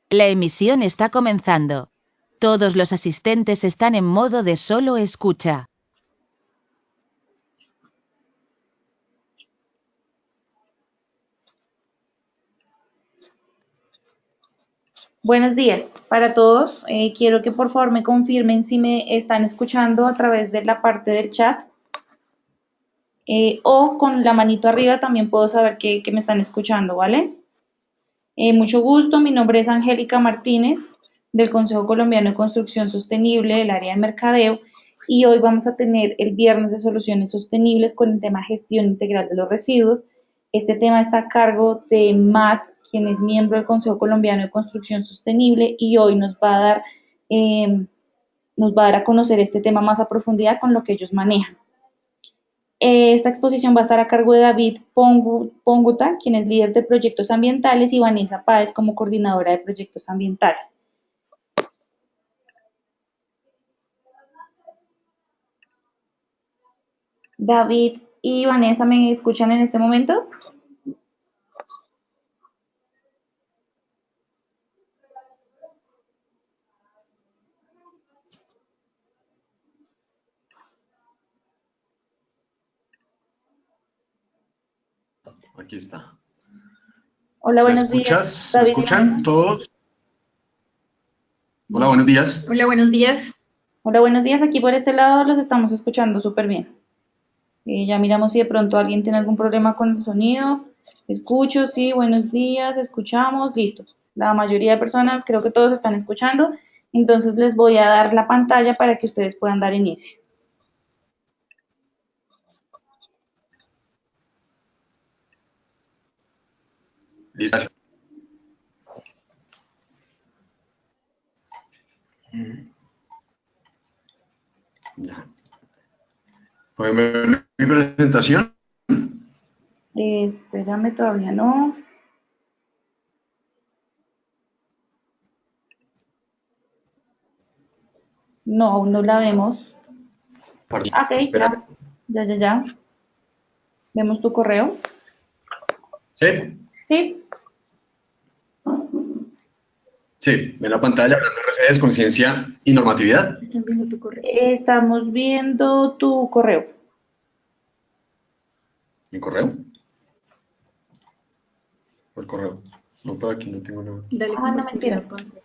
La emisión está comenzando. Todos los asistentes están en modo de solo escucha. Buenos días para todos. Quiero que por favor me confirmen si me están escuchando a través de la parte del chat o con la manito arriba también puedo saber que me están escuchando, ¿vale? Mucho gusto, mi nombre es Angélica Martínez del Consejo Colombiano de Construcción Sostenible del área de mercadeo y hoy vamos a tener el viernes de soluciones sostenibles con el tema gestión integral de los residuos. Este tema está a cargo de Matt, quien es miembro del Consejo Colombiano de Construcción Sostenible y hoy nos va a dar a conocer este tema más a profundidad con lo que ellos manejan. Esta exposición va a estar a cargo de David Ponguta, quien es líder de proyectos ambientales, y Vanessa Páez como coordinadora de proyectos ambientales. David y Vanessa, ¿me escuchan en este momento? Aquí está. Hola, ¿Me buenos días, escuchas? ¿Me David y escuchan Vanessa. todos? Hola, buenos días. Hola, buenos días. Hola, buenos días. Aquí por este lado los estamos escuchando súper bien. Ya miramos si de pronto alguien tiene algún problema con el sonido. Escucho, sí, buenos días, escuchamos, listo. La mayoría de personas, creo que todos están escuchando. Entonces les voy a dar la pantalla para que ustedes puedan dar inicio. Listo. Ya. ¿Pueden ver mi presentación? Espérame, todavía no. No, aún no la vemos. Ok, Espera. ya. Vemos tu correo. ¿Sí? Sí, Sí, ven la pantalla, hablando de RCDs, conciencia y normatividad. Están viendo tu correo. estamos viendo tu correo. ¿Mi correo? ¿O el correo? No, por aquí no tengo nada. Dale Ah, no, compartir mentira. la pantalla.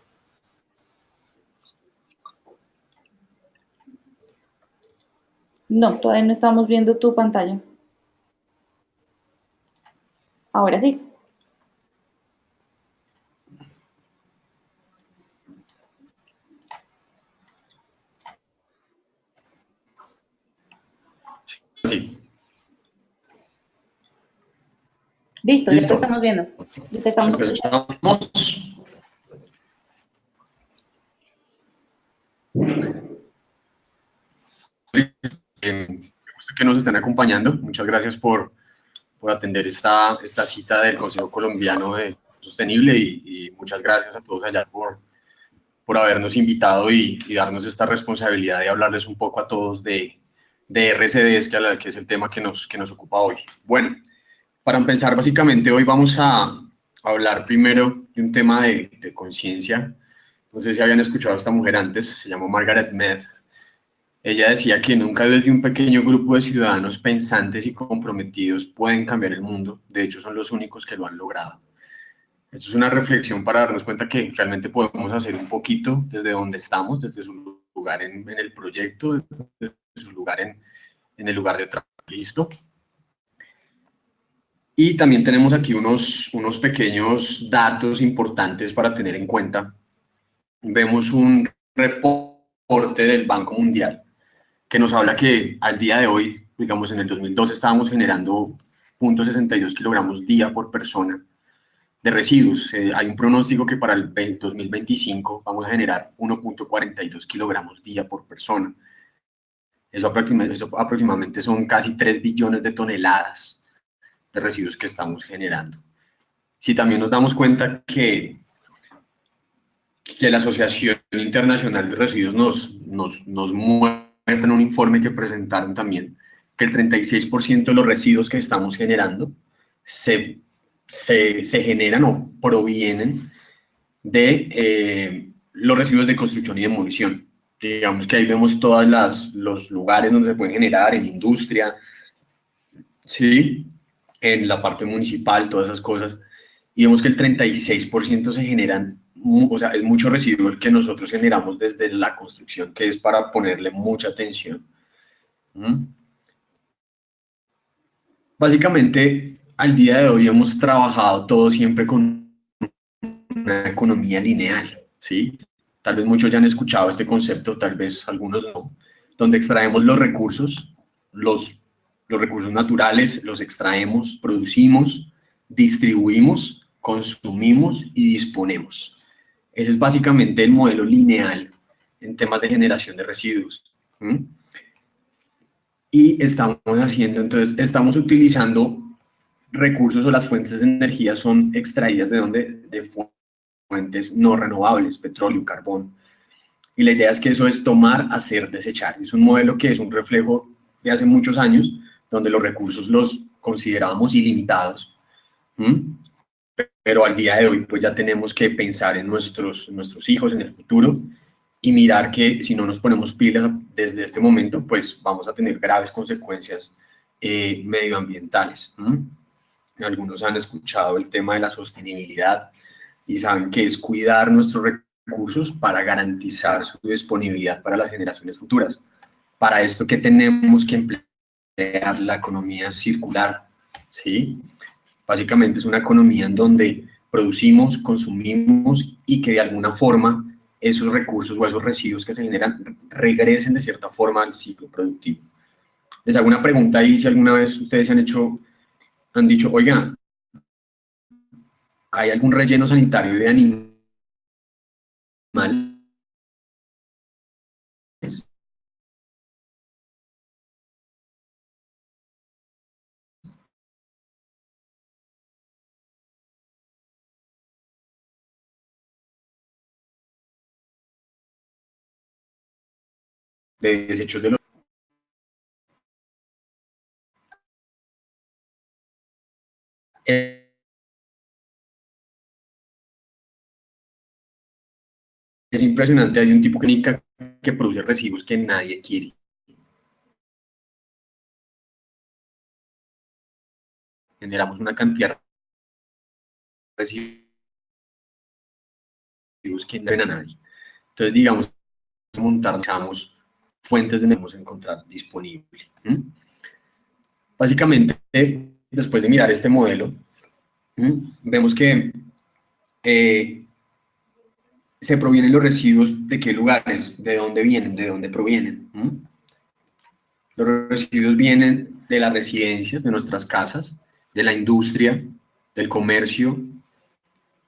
No, todavía no estamos viendo tu pantalla. Ahora sí. Sí. Listo, ya te Listo. estamos viendo. Ya te estamos escuchando. Empezamos. Que nos estén acompañando. Muchas gracias por atender esta cita del Consejo Colombiano de Sostenible y muchas gracias a todos allá por habernos invitado y darnos esta responsabilidad de hablarles un poco a todos de RCDs, que es el tema que nos ocupa hoy. Bueno, para empezar, básicamente hoy vamos a hablar primero de un tema de conciencia. No sé si habían escuchado a esta mujer antes, se llama Margaret Mead. Ella decía que nunca desde un pequeño grupo de ciudadanos pensantes y comprometidos pueden cambiar el mundo. De hecho, son los únicos que lo han logrado. Esto es una reflexión para darnos cuenta que realmente podemos hacer un poquito desde donde estamos, desde su lugar en el proyecto, desde su lugar en el lugar de trabajo. ¿Listo? Y también tenemos aquí unos pequeños datos importantes para tener en cuenta. Vemos un reporte del Banco Mundial que nos habla que al día de hoy, digamos en el 2012 estábamos generando 0,62 kilogramos día por persona de residuos. Hay un pronóstico que para el 2025 vamos a generar 1,42 kilogramos día por persona. Eso aproximadamente son casi 3 billones de toneladas de residuos que estamos generando. Si también nos damos cuenta que la Asociación Internacional de Residuos nos muestra en un informe que presentaron también que el 36% de los residuos que estamos generando se generan o provienen de los residuos de construcción y demolición. Digamos que ahí vemos todos los lugares donde se pueden generar, en industria, ¿sí? En la parte municipal, todas esas cosas. Y vemos que el 36% se generan, o sea, es mucho residuo el que nosotros generamos desde la construcción, que es para ponerle mucha atención. ¿Mm? Básicamente, al día de hoy hemos trabajado todo siempre con una economía lineal, ¿sí? Tal vez muchos ya han escuchado este concepto, tal vez algunos no, donde extraemos los recursos, los recursos naturales, los extraemos, producimos, distribuimos, consumimos y disponemos. Ese es básicamente el modelo lineal en temas de generación de residuos. ¿Mm? Y estamos haciendo, entonces, estamos utilizando recursos o las fuentes de energía son extraídas de donde, de fuentes no renovables, petróleo, carbón. Y la idea es que eso es tomar, hacer, desechar. Es un modelo que es un reflejo de hace muchos años, donde los recursos los considerábamos ilimitados. ¿Mm? Pero al día de hoy pues ya tenemos que pensar en nuestros hijos, en el futuro, y mirar que si no nos ponemos pilas desde este momento, pues vamos a tener graves consecuencias medioambientales. Algunos han escuchado el tema de la sostenibilidad y saben que es cuidar nuestros recursos para garantizar su disponibilidad para las generaciones futuras. Para esto, ¿qué tenemos que emplear? La economía circular, ¿sí? Básicamente es una economía en donde producimos, consumimos y que de alguna forma esos recursos o esos residuos que se generan regresen de cierta forma al ciclo productivo. Les hago una pregunta ahí, si alguna vez ustedes han dicho, oiga, ¿hay algún relleno sanitario de animales? De desechos de los... Es impresionante, hay un tipo química que produce residuos que nadie quiere. Generamos una cantidad de residuos que no ven a nadie. Entonces, digamos, montamos fuentes de debemos encontrar disponible. Básicamente, después de mirar este modelo, vemos que se provienen los residuos de qué lugares, de dónde vienen, de dónde provienen. Los residuos vienen de las residencias, de nuestras casas, de la industria, del comercio,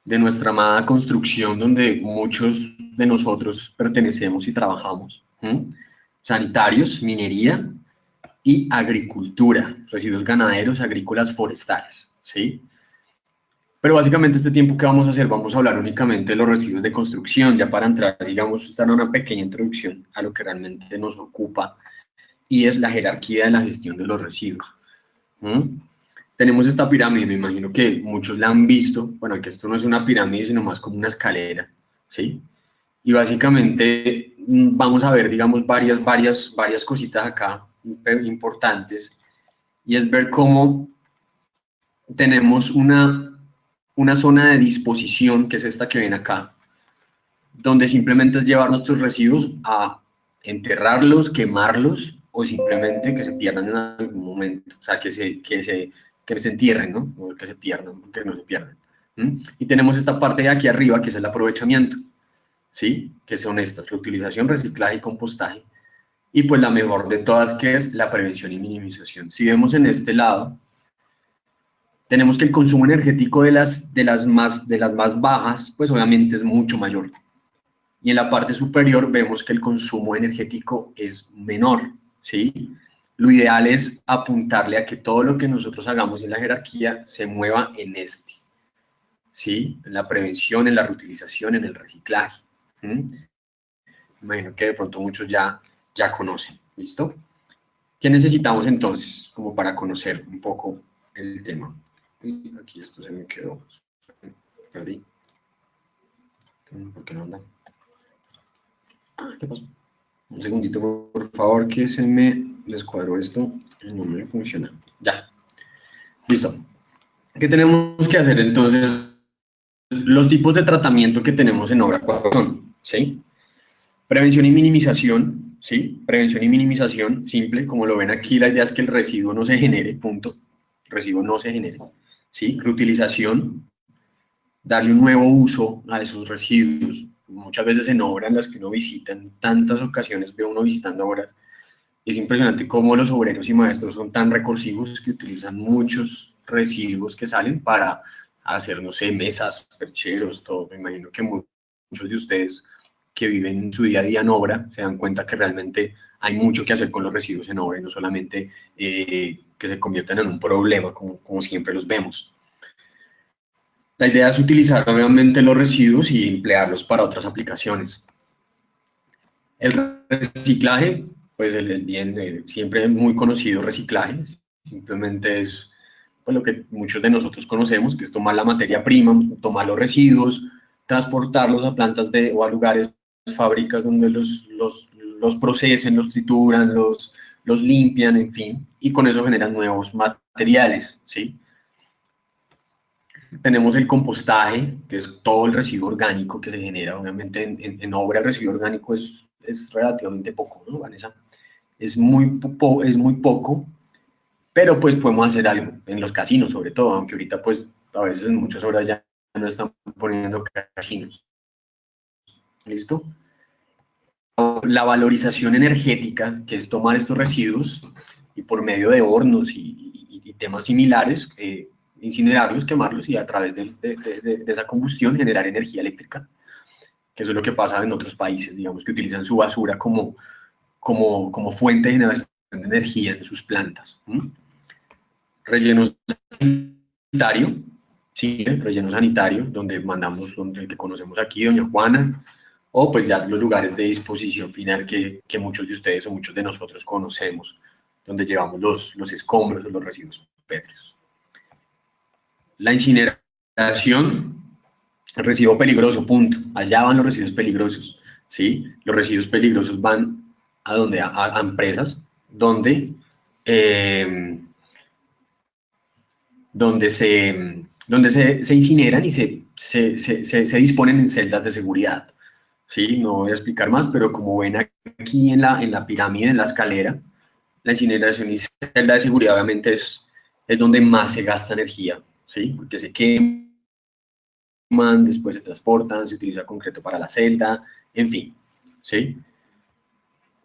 de nuestra amada construcción donde muchos de nosotros pertenecemos y trabajamos, sanitarios, minería y agricultura, residuos ganaderos, agrícolas, forestales, ¿sí? Pero básicamente este tiempo que vamos a hacer, vamos a hablar únicamente de los residuos de construcción, ya para entrar, digamos, esta una pequeña introducción a lo que realmente nos ocupa y es la jerarquía de la gestión de los residuos. Tenemos esta pirámide, me imagino que muchos la han visto, bueno, que esto no es una pirámide, sino más como una escalera, ¿sí? Y básicamente vamos a ver, digamos, varias cositas acá importantes, y es ver cómo tenemos una zona de disposición, que es esta que ven acá, donde simplemente es llevar nuestros residuos a enterrarlos, quemarlos, o simplemente que se pierdan en algún momento, o sea, que se entierren, ¿no? O que se pierdan, que no se pierdan. Y tenemos esta parte de aquí arriba, que es el aprovechamiento, ¿sí? Que son estas, reutilización, reciclaje y compostaje. Y pues la mejor de todas, que es la prevención y minimización. Si vemos en este lado, tenemos que el consumo energético de las más bajas, pues obviamente es mucho mayor. Y en la parte superior vemos que el consumo energético es menor, ¿sí? Lo ideal es apuntarle a que todo lo que nosotros hagamos en la jerarquía se mueva en este, ¿sí? En la prevención, en la reutilización, en el reciclaje. Imagino que de pronto muchos ya conocen, ¿listo? ¿Qué necesitamos entonces como para conocer un poco el tema? Aquí esto se me quedó. ¿Por qué no anda? ¿Qué pasó? Un segundito, por favor, que se me descuadró esto. No me funciona. Ya. Listo. ¿Qué tenemos que hacer entonces? Los tipos de tratamiento que tenemos en obra, ¿cuáles son? ¿Sí? Prevención y minimización, ¿sí? Prevención y minimización, simple, como lo ven aquí, la idea es que el residuo no se genere, punto. El residuo no se genere, ¿sí? Reutilización, darle un nuevo uso a esos residuos. Muchas veces en obras en las que uno visita, en tantas ocasiones veo uno visitando obras, es impresionante cómo los obreros y maestros son tan recursivos que utilizan muchos residuos que salen para hacer, no sé, mesas, percheros, todo. Me imagino que muchos de ustedes que viven su día a día en obra se dan cuenta que realmente hay mucho que hacer con los residuos en obra y no solamente que se conviertan en un problema como siempre los vemos. La idea es utilizar obviamente los residuos y emplearlos para otras aplicaciones. El reciclaje, pues el bien siempre muy conocido reciclaje, simplemente es pues, lo que muchos de nosotros conocemos, que es tomar la materia prima, tomar los residuos, transportarlos a plantas o a lugares, fábricas donde los procesen, los trituran, los limpian, en fin, y con eso generan nuevos materiales, ¿sí? Tenemos el compostaje, que es todo el residuo orgánico que se genera. Obviamente en obra el residuo orgánico es relativamente poco, ¿no, Vanessa? Es muy poco, pero pues podemos hacer algo, en los casinos sobre todo, aunque ahorita pues a veces en muchas obras ya no están poniendo casinos. ¿Listo? La valorización energética, que es tomar estos residuos y por medio de hornos y temas similares, incinerarlos, quemarlos y a través de esa combustión generar energía eléctrica, que eso es lo que pasa en otros países, digamos, que utilizan su basura como fuente de generación de energía en sus plantas. Relleno sanitario, sí, relleno sanitario, donde mandamos, donde el que conocemos aquí, doña Juana, o pues ya los lugares de disposición final que muchos de ustedes o muchos de nosotros conocemos, donde llevamos los escombros o los residuos pétreos. La incineración, el residuo peligroso, punto. Allá van los residuos peligrosos, ¿sí? Los residuos peligrosos van a donde a empresas donde se incineran y se disponen en celdas de seguridad. ¿Sí? No voy a explicar más, pero como ven aquí en la pirámide, en la escalera, la incineración y celda de seguridad obviamente es donde más se gasta energía, ¿sí? Porque se queman, después se transportan, se utiliza concreto para la celda, en fin, ¿sí?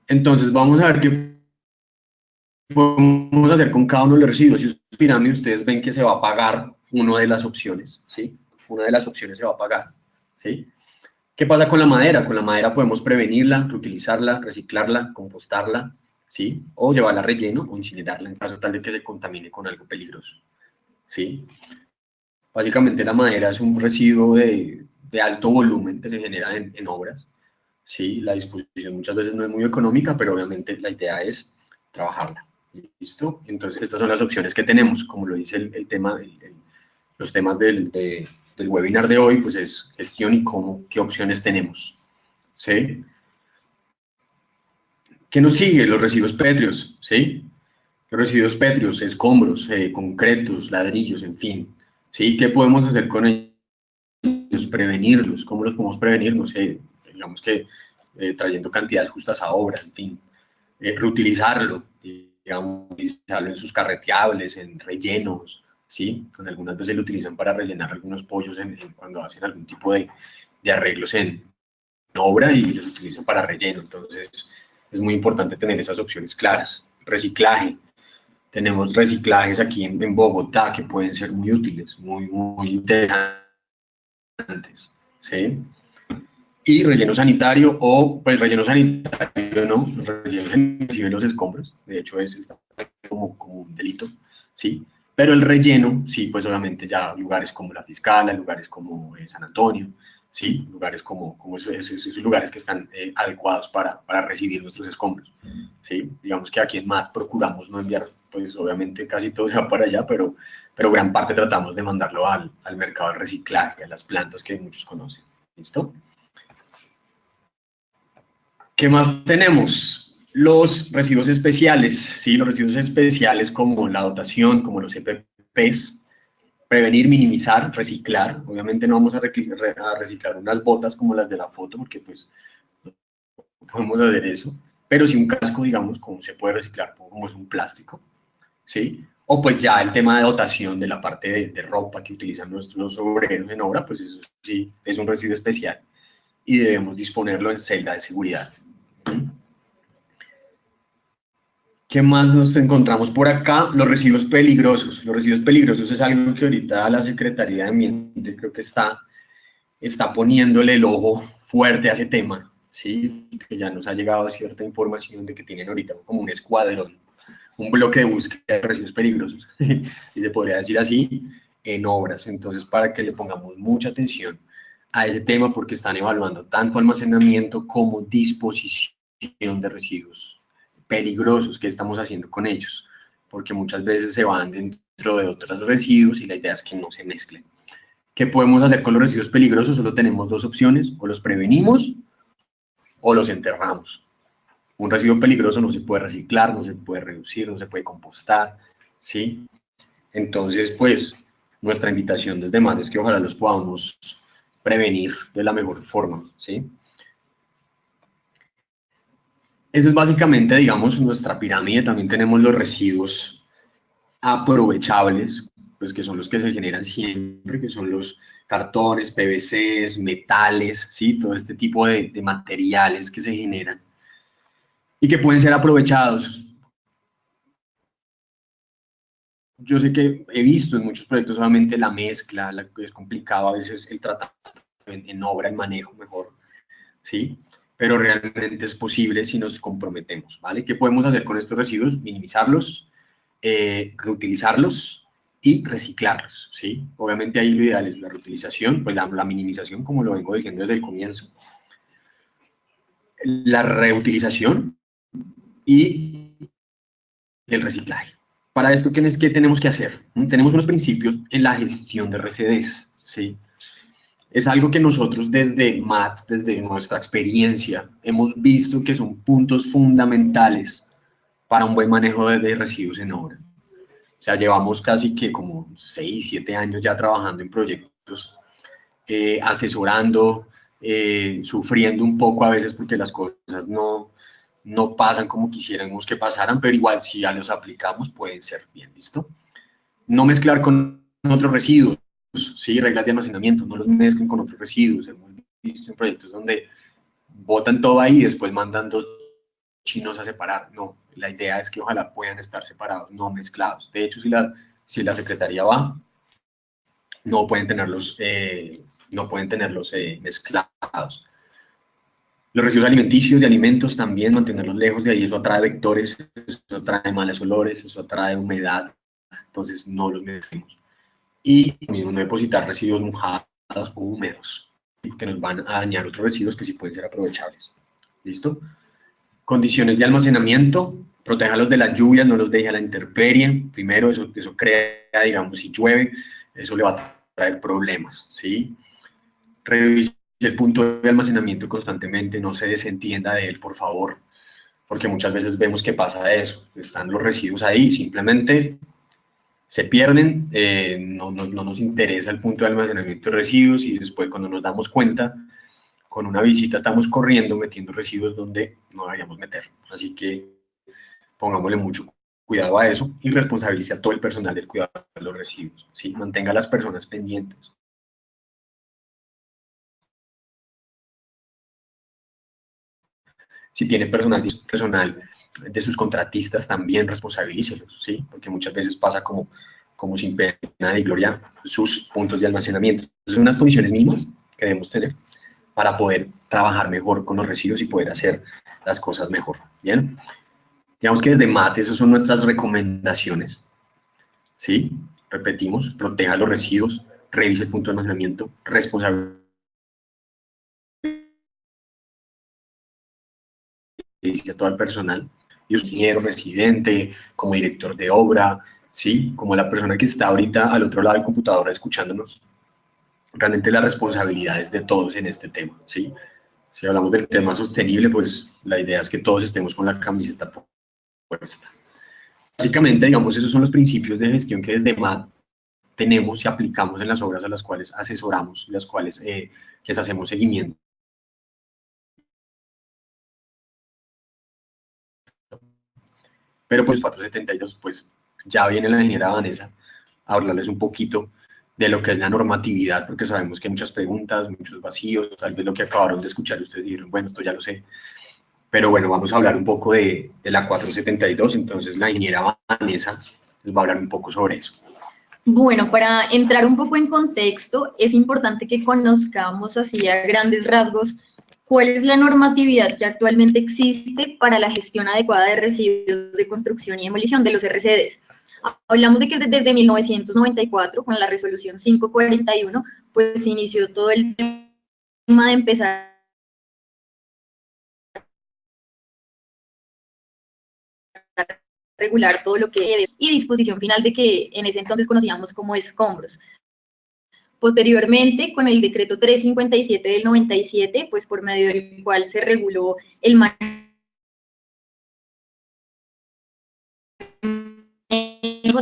Entonces vamos a ver qué podemos hacer con cada uno de los residuos. Si ustedes pirámide, ustedes ven que se va a pagar una de las opciones, ¿sí? Una de las opciones se va a pagar, ¿sí? ¿Qué pasa con la madera? Con la madera podemos prevenirla, reutilizarla, reciclarla, compostarla, ¿sí? O llevarla a relleno o incinerarla en caso tal de que se contamine con algo peligroso, ¿sí? Básicamente la madera es un residuo de alto volumen que se genera en obras, ¿sí? La disposición muchas veces no es muy económica, pero obviamente la idea es trabajarla, ¿listo? Entonces estas son las opciones que tenemos, como lo dice el tema, los temas del webinar de hoy, pues es gestión y qué opciones tenemos, ¿sí? ¿Qué nos sigue? Los residuos pétreos, ¿sí? Los residuos pétreos, escombros, concretos, ladrillos, en fin, ¿sí? ¿Qué podemos hacer con ellos? Prevenirlos. ¿Cómo los podemos prevenir? No sé, digamos que trayendo cantidades justas a obra, en fin. Reutilizarlo, digamos, utilizarlo en sus carreteables, en rellenos, ¿sí? Algunas veces lo utilizan para rellenar algunos pollos cuando hacen algún tipo de arreglos en obra y los utilizan para relleno. Entonces, es muy importante tener esas opciones claras. Reciclaje. Tenemos reciclajes aquí en Bogotá que pueden ser muy útiles, muy interesantes, ¿sí? Y relleno sanitario, o pues relleno sanitario no, relleno sanitario los escombros, de hecho está como un delito, ¿sí? Pero el relleno, sí, pues obviamente ya lugares como la Fiscala, lugares como San Antonio, ¿sí? Lugares como esos lugares que están adecuados para recibir nuestros escombros, ¿sí? Digamos que aquí en MAT procuramos no enviar, pues obviamente casi todo se va para allá, pero gran parte tratamos de mandarlo al mercado de reciclaje, a las plantas que muchos conocen, ¿listo? ¿Qué más tenemos? Los residuos especiales, ¿sí? Los residuos especiales como la dotación, como los EPPs, prevenir, minimizar, reciclar. Obviamente no vamos a reciclar unas botas como las de la foto, porque pues no podemos hacer eso, pero sí un casco, digamos, como se puede reciclar, como es un plástico, ¿sí? O pues ya el tema de dotación de la parte de ropa que utilizan nuestros obreros en obra, pues eso sí es un residuo especial y debemos disponerlo en celda de seguridad. ¿Qué más nos encontramos por acá? Los residuos peligrosos. Los residuos peligrosos es algo que ahorita la Secretaría de Ambiente creo que está poniéndole el ojo fuerte a ese tema, ¿sí? Que ya nos ha llegado cierta información de que tienen ahorita como un escuadrón, un bloque de búsqueda de residuos peligrosos, si se podría decir así, en obras. Entonces, para que le pongamos mucha atención a ese tema, porque están evaluando tanto almacenamiento como disposición de residuos peligrosos. ¿Qué estamos haciendo con ellos? Porque muchas veces se van dentro de otros residuos y la idea es que no se mezclen. ¿Qué podemos hacer con los residuos peligrosos? Solo tenemos dos opciones: o los prevenimos o los enterramos. Un residuo peligroso no se puede reciclar, no se puede reducir, no se puede compostar, ¿sí? Entonces, pues, nuestra invitación desde MAT es que ojalá los podamos prevenir de la mejor forma, ¿sí? Eso es básicamente, digamos, nuestra pirámide. También tenemos los residuos aprovechables, pues que son los que se generan siempre, que son los cartones, PVCs, metales, ¿sí? Todo este tipo de materiales que se generan y que pueden ser aprovechados. Yo sé que he visto en muchos proyectos solamente la mezcla, es complicado a veces el tratamiento en obra, el manejo mejor, ¿sí? Pero realmente es posible si nos comprometemos, ¿vale? ¿Qué podemos hacer con estos residuos? Minimizarlos, reutilizarlos y reciclarlos, ¿sí? Obviamente ahí lo ideal es la reutilización, pues la minimización, como lo vengo diciendo desde el comienzo. La reutilización y el reciclaje. Para esto, ¿qué tenemos que hacer? Tenemos unos principios en la gestión de RCDs, ¿sí? Es algo que nosotros desde MAT, desde nuestra experiencia, hemos visto que son puntos fundamentales para un buen manejo de residuos en obra. O sea, llevamos casi que como 6, 7 años ya trabajando en proyectos, asesorando, sufriendo un poco a veces porque las cosas no pasan como quisiéramos que pasaran, pero igual si ya los aplicamos pueden ser bien, ¿listo? No mezclar con otros residuos, ¿sí? Reglas de almacenamiento, no los mezclen con otros residuos. Hemos visto en proyectos donde botan todo ahí y después mandan dos chinos a separar. No, la idea es que ojalá puedan estar separados, no mezclados. De hecho, si la secretaría va, no pueden tenerlos, mezclados. Los residuos alimenticios de alimentos también, mantenerlos lejos de ahí, eso atrae vectores, eso atrae malos olores, eso atrae humedad, entonces no los mezclemos. Y mismo no depositar residuos mojados o húmedos, que nos van a dañar otros residuos que sí pueden ser aprovechables. ¿Listo? Condiciones de almacenamiento, protéjalos de las lluvias, no los deje a la intemperie. Primero, eso crea, digamos, si llueve, eso le va a traer problemas, ¿sí? Revise el punto de almacenamiento constantemente, no se desentienda de él, por favor, porque muchas veces vemos que pasa eso, están los residuos ahí, simplemente se pierden, no nos interesa el punto de almacenamiento de residuos y después cuando nos damos cuenta, con una visita estamos corriendo metiendo residuos donde no deberíamos meter. Así que pongámosle mucho cuidado a eso y responsabilice a todo el personal del cuidado de los residuos, ¿sí? Mantenga a las personas pendientes. Si tiene personal de sus contratistas, también responsabilícelos, ¿sí? Porque muchas veces pasa como sin pena ni gloria sus puntos de almacenamiento. Son unas condiciones mínimas que debemos tener para poder trabajar mejor con los residuos y poder hacer las cosas mejor, ¿bien? Digamos que desde MAT, esas son nuestras recomendaciones, ¿sí? Repetimos, proteja los residuos, revise el punto de almacenamiento, responsabilice a todo el personal, y ingeniero, residente, como director de obra, ¿sí? Como la persona que está ahorita al otro lado del computador escuchándonos. Realmente la responsabilidad es de todos en este tema, ¿sí? Si hablamos del tema sostenible, pues la idea es que todos estemos con la camiseta puesta. Básicamente, digamos, esos son los principios de gestión que desde MAD tenemos y aplicamos en las obras a las cuales asesoramos, las cuales les hacemos seguimiento. Pero pues 472, pues ya viene la ingeniera Vanessa a hablarles un poquito de lo que es la normatividad, porque sabemos que hay muchas preguntas, muchos vacíos, tal vez lo que acabaron de escuchar ustedes dijeron, bueno, esto ya lo sé, pero bueno, vamos a hablar un poco de la 472, entonces la ingeniera Vanessa les va a hablar un poco sobre eso. Bueno, para entrar un poco en contexto, es importante que conozcamos así a grandes rasgos cuál es la normatividad que actualmente existe para la gestión adecuada de residuos de construcción y demolición de los RCDs. Hablamos de que desde 1994, con la resolución 541, pues se inició todo el tema de empezar a regular todo lo que y disposición final de que en ese entonces conocíamos como escombros. Posteriormente, con el decreto 357 del 97, pues por medio del cual se reguló el manejo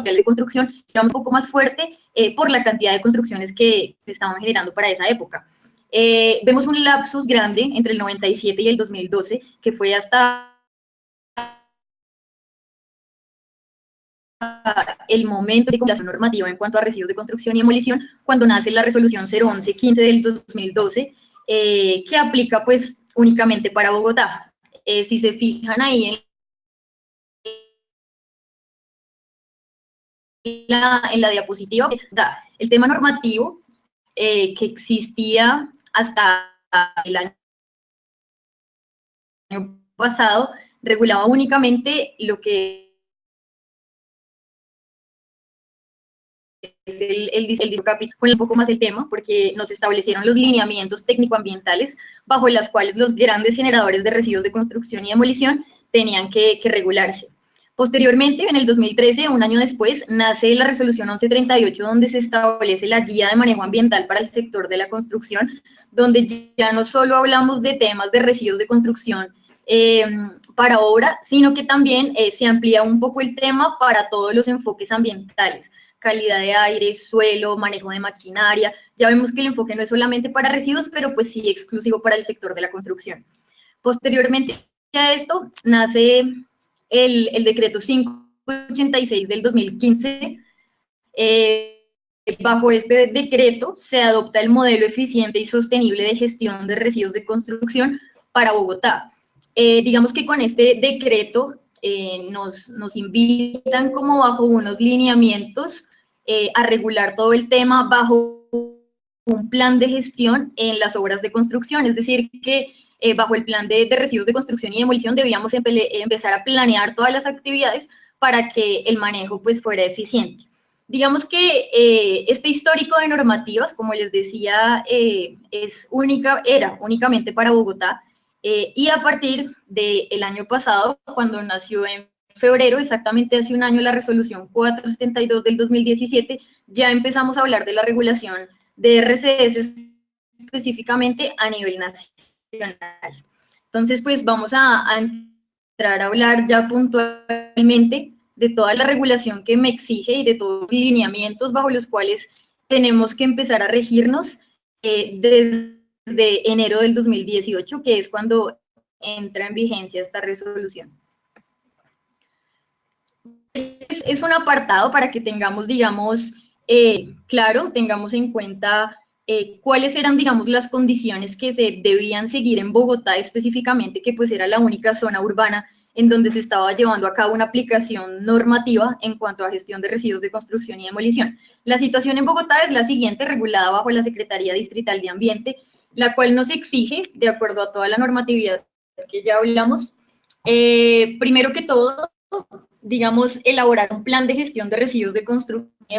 de construcción, era un poco más fuerte por la cantidad de construcciones que se estaban generando para esa época. Vemos un lapsus grande entre el 97 y el 2012, que fue hasta el momento de compilación normativa en cuanto a residuos de construcción y demolición, cuando nace la resolución 011-15 del 2012, que aplica pues únicamente para Bogotá. Si se fijan ahí en la diapositiva, da el tema normativo que existía hasta el año pasado, regulaba únicamente lo que es el capítulo, con un poco más el tema, porque nos establecieron los lineamientos técnico-ambientales bajo las cuales los grandes generadores de residuos de construcción y demolición tenían que regularse. Posteriormente, en el 2013, un año después, nace la resolución 1138, donde se establece la guía de manejo ambiental para el sector de la construcción, donde ya no solo hablamos de temas de residuos de construcción para obra, sino que también se amplía un poco el tema para todos los enfoques ambientales, calidad de aire, suelo, manejo de maquinaria. Ya vemos que el enfoque no es solamente para residuos, pero pues sí exclusivo para el sector de la construcción. Posteriormente a esto, nace el decreto 586 del 2015. Bajo este decreto se adopta el modelo eficiente y sostenible de gestión de residuos de construcción para Bogotá. Digamos que con este decreto nos invitan como bajo unos lineamientos a regular todo el tema bajo un plan de gestión en las obras de construcción, es decir, que bajo el plan de residuos de construcción y demolición debíamos empezar a planear todas las actividades para que el manejo pues fuera eficiente. Digamos que este histórico de normativas, como les decía, era únicamente para Bogotá, y a partir del año pasado, cuando nació en febrero, exactamente hace un año, la resolución 472 del 2017, ya empezamos a hablar de la regulación de RCS específicamente a nivel nacional. Entonces, pues vamos a entrar a hablar ya puntualmente de toda la regulación que me exige y de todos los lineamientos bajo los cuales tenemos que empezar a regirnos desde enero del 2018, que es cuando entra en vigencia esta resolución. Es un apartado para que tengamos, digamos, claro, tengamos en cuenta cuáles eran, digamos, las condiciones que se debían seguir en Bogotá específicamente, que pues era la única zona urbana en donde se estaba llevando a cabo una aplicación normativa en cuanto a gestión de residuos de construcción y demolición. La situación en Bogotá es la siguiente, regulada bajo la Secretaría Distrital de Ambiente, la cual nos exige, de acuerdo a toda la normatividad que ya hablamos, primero que todo, digamos, elaborar un plan de gestión de residuos de construcción y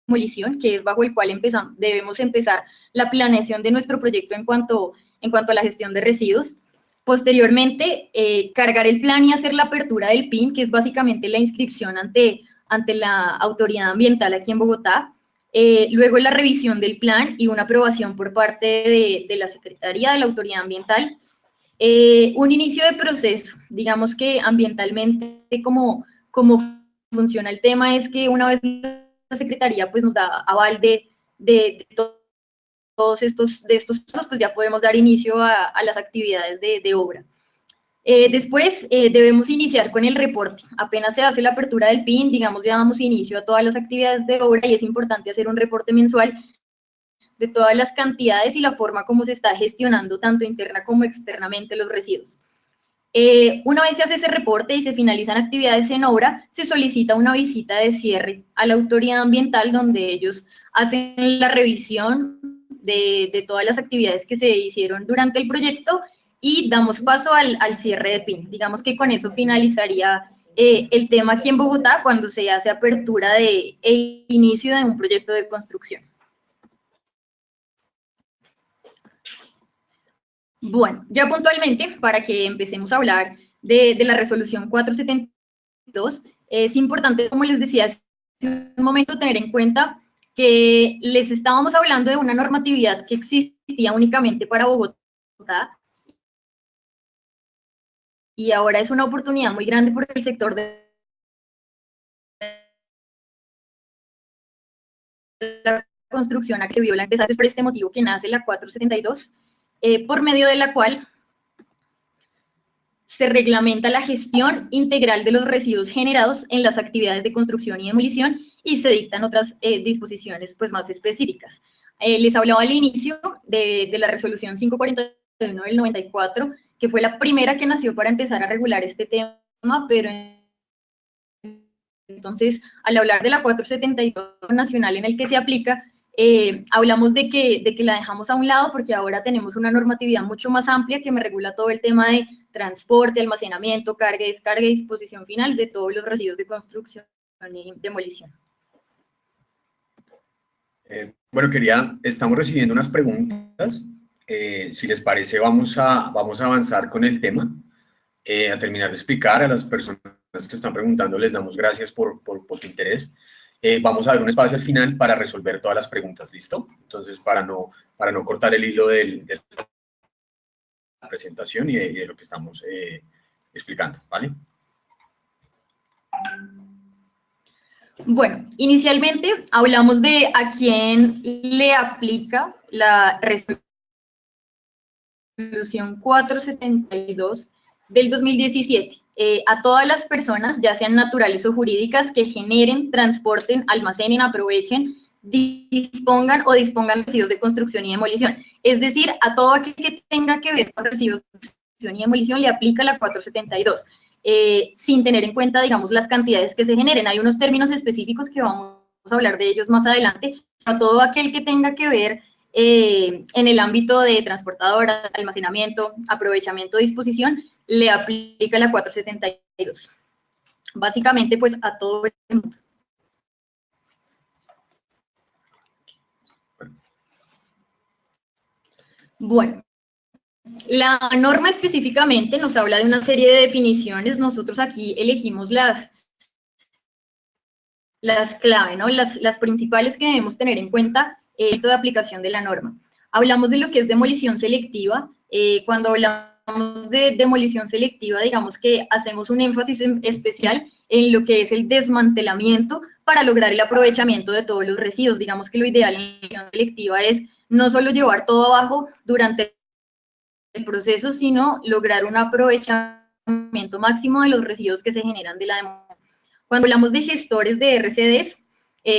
demolición, que es bajo el cual debemos empezar la planeación de nuestro proyecto en cuanto a la gestión de residuos. Posteriormente, cargar el plan y hacer la apertura del PIN, que es básicamente la inscripción ante la autoridad ambiental aquí en Bogotá. luego la revisión del plan y una aprobación por parte de la Secretaría de la Autoridad Ambiental. Un inicio de proceso, digamos que ambientalmente como funciona el tema es que una vez la Secretaría pues nos da aval de todos estos pasos, pues ya podemos dar inicio a las actividades de obra. Después debemos iniciar con el reporte. Apenas se hace la apertura del PIN, digamos, ya damos inicio a todas las actividades de obra y es importante hacer un reporte mensual de todas las cantidades y la forma como se está gestionando tanto interna como externamente los residuos. Una vez se hace ese reporte y se finalizan actividades en obra, se solicita una visita de cierre a la autoridad ambiental donde ellos hacen la revisión de todas las actividades que se hicieron durante el proyecto y damos paso al cierre de PIN. Digamos que con eso finalizaría el tema aquí en Bogotá cuando se hace apertura e inicio de un proyecto de construcción. Bueno, ya puntualmente, para que empecemos a hablar de la resolución 472, es importante, como les decía hace un momento, tener en cuenta que les estábamos hablando de una normatividad que existía únicamente para Bogotá y ahora es una oportunidad muy grande por el sector de la construcción a que viola empezar. Es por este motivo que nace la 472, por medio de la cual se reglamenta la gestión integral de los residuos generados en las actividades de construcción y demolición y se dictan otras disposiciones pues, más específicas. Les hablaba al inicio de la resolución 541 del 94, que fue la primera que nació para empezar a regular este tema, pero entonces, al hablar de la 472 nacional en el que se aplica, hablamos de que la dejamos a un lado porque ahora tenemos una normatividad mucho más amplia que me regula todo el tema de transporte, almacenamiento, carga, descarga y disposición final de todos los residuos de construcción y demolición. Bueno, estamos recibiendo unas preguntas. Si les parece, vamos a avanzar con el tema. A terminar de explicar a las personas que están preguntando, les damos gracias por su interés. Vamos a dar un espacio al final para resolver todas las preguntas, ¿listo? Entonces, para no cortar el hilo de la presentación y de lo que estamos explicando, ¿vale? Bueno, inicialmente hablamos de a quién le aplica la resolución 472 del 2017. A todas las personas, ya sean naturales o jurídicas, que generen, transporten, almacenen, aprovechen, dispongan residuos de construcción y demolición. Es decir, a todo aquel que tenga que ver con residuos de construcción y demolición le aplica la 472, sin tener en cuenta, digamos, las cantidades que se generen. Hay unos términos específicos que vamos a hablar de ellos más adelante. A todo aquel que tenga que ver en el ámbito de transportadora, almacenamiento, aprovechamiento, disposición, le aplica la 472. Básicamente, pues, a todo el mundo. Bueno, la norma específicamente nos habla de una serie de definiciones. Nosotros aquí elegimos las clave, ¿no? Las principales que debemos tener en cuenta el de aplicación de la norma. Hablamos de lo que es demolición selectiva. Cuando hablamos de demolición selectiva, digamos que hacemos un énfasis especial en lo que es el desmantelamiento para lograr el aprovechamiento de todos los residuos. Digamos que lo ideal en la demolición selectiva es no solo llevar todo abajo durante el proceso, sino lograr un aprovechamiento máximo de los residuos que se generan de la demolición. Cuando hablamos de gestores de RCDs,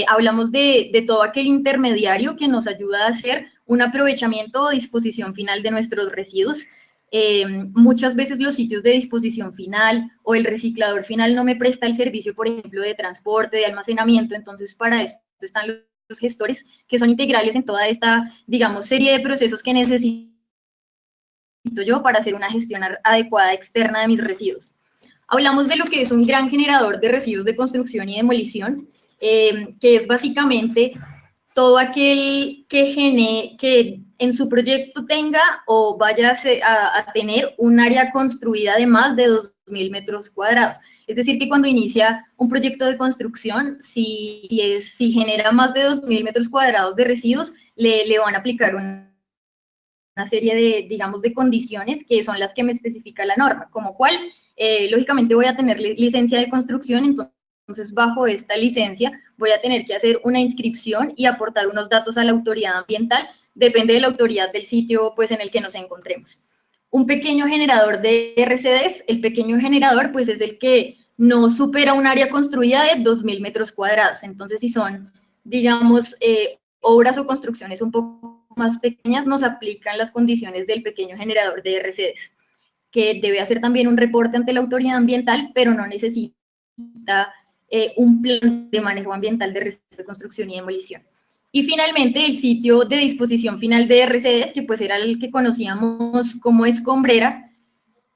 hablamos de todo aquel intermediario que nos ayuda a hacer un aprovechamiento o disposición final de nuestros residuos. Muchas veces los sitios de disposición final o el reciclador final no me presta el servicio, por ejemplo, de transporte, de almacenamiento. Entonces, para esto están los gestores que son integrales en toda esta, digamos, serie de procesos que necesito yo para hacer una gestión adecuada externa de mis residuos. Hablamos de lo que es un gran generador de residuos de construcción y demolición, que es básicamente todo aquel que en su proyecto tenga o vaya a tener un área construida de más de 2.000 metros cuadrados. Es decir, que cuando inicia un proyecto de construcción, si genera más de 2.000 metros cuadrados de residuos, le van a aplicar una serie de, digamos, de condiciones que son las que me especifica la norma, como cual, lógicamente voy a tener licencia de construcción, entonces bajo esta licencia voy a tener que hacer una inscripción y aportar unos datos a la autoridad ambiental, depende de la autoridad del sitio pues, en el que nos encontremos. Un pequeño generador de RCDs, el pequeño generador pues es el que no supera un área construida de 2.000 metros cuadrados, entonces si son, digamos, obras o construcciones un poco más pequeñas, nos aplican las condiciones del pequeño generador de RCDs, que debe hacer también un reporte ante la autoridad ambiental, pero no necesita un plan de manejo ambiental de residuos de construcción y demolición. Y finalmente, el sitio de disposición final de RCDs, que pues era el que conocíamos como escombrera,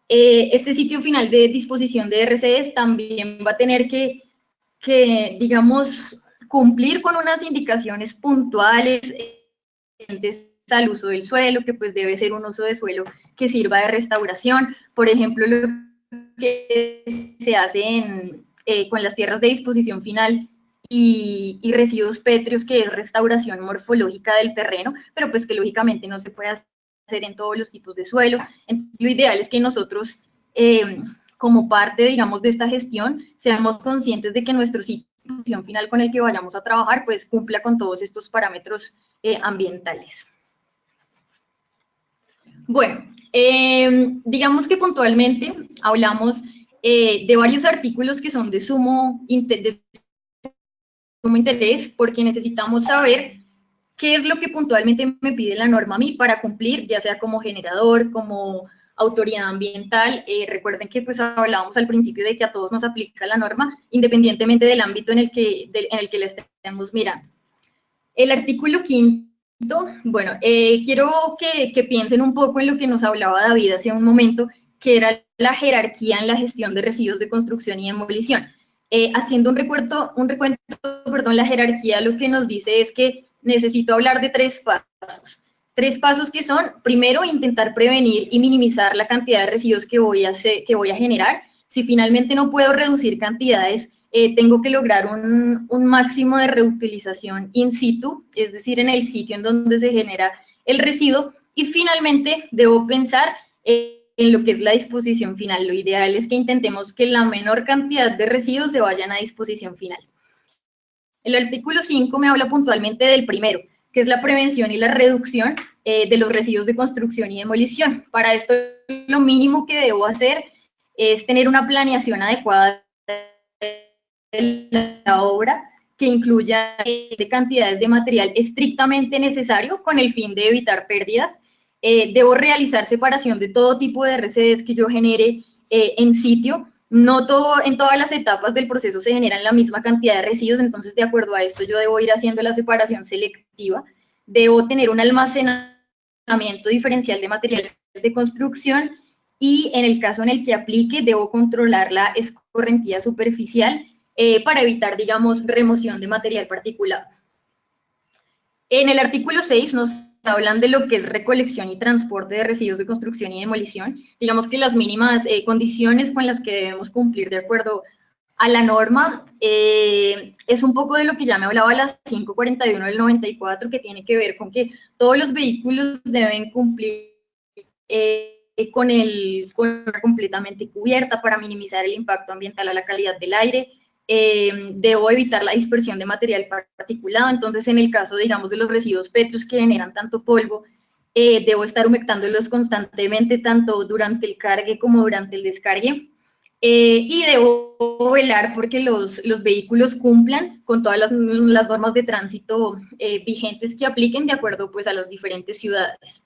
este sitio final de disposición de RCDs también va a tener que digamos, cumplir con unas indicaciones puntuales al uso del suelo, que pues debe ser un uso de suelo que sirva de restauración. Por ejemplo, lo que se hace con las tierras de disposición final y residuos pétreos, que es restauración morfológica del terreno, pero pues que lógicamente no se puede hacer en todos los tipos de suelo. Entonces, lo ideal es que nosotros, como parte, digamos, de esta gestión, seamos conscientes de que nuestro sitio final con el que vayamos a trabajar, pues cumpla con todos estos parámetros ambientales. Bueno, digamos que puntualmente hablamos de varios artículos que son de sumo interés, porque necesitamos saber qué es lo que puntualmente me pide la norma a mí para cumplir, ya sea como generador, como autoridad ambiental. Recuerden que pues hablábamos al principio de que a todos nos aplica la norma, independientemente del ámbito en el que la estemos mirando. El artículo 5, bueno, quiero que piensen un poco en lo que nos hablaba David hace un momento, que era la jerarquía en la gestión de residuos de construcción y demolición. Haciendo un recuento, la jerarquía lo que nos dice es que necesito hablar de 3 pasos. 3 pasos que son, primero, intentar prevenir y minimizar la cantidad de residuos que voy a generar. Si finalmente no puedo reducir cantidades, tengo que lograr un máximo de reutilización in situ, es decir, en el sitio en donde se genera el residuo. Y finalmente, debo pensar en lo que es la disposición final. Lo ideal es que intentemos que la menor cantidad de residuos se vayan a disposición final. El artículo 5 me habla puntualmente del primero, que es la prevención y la reducción de los residuos de construcción y demolición. Para esto, lo mínimo que debo hacer es tener una planeación adecuada de la obra que incluya cantidades de material estrictamente necesario con el fin de evitar pérdidas. Debo realizar separación de todo tipo de RCDs que yo genere en sitio. No en todas las etapas del proceso se generan la misma cantidad de residuos, entonces de acuerdo a esto yo debo ir haciendo la separación selectiva. Debo tener un almacenamiento diferencial de materiales de construcción y en el caso en el que aplique debo controlar la escorrentía superficial para evitar, digamos, remoción de material particulado. En el artículo 6 nos hablan de lo que es recolección y transporte de residuos de construcción y demolición. Digamos que las mínimas condiciones con las que debemos cumplir de acuerdo a la norma es un poco de lo que ya me hablaba la 541 del 94, que tiene que ver con que todos los vehículos deben cumplir con completamente cubierta para minimizar el impacto ambiental a la calidad del aire. Debo evitar la dispersión de material particulado. Entonces, en el caso, digamos, de los residuos pétreos que generan tanto polvo, debo estar humectándolos constantemente, tanto durante el cargue como durante el descargue. Y debo velar porque los vehículos cumplan con todas las normas de tránsito vigentes que apliquen de acuerdo pues, a las diferentes ciudades.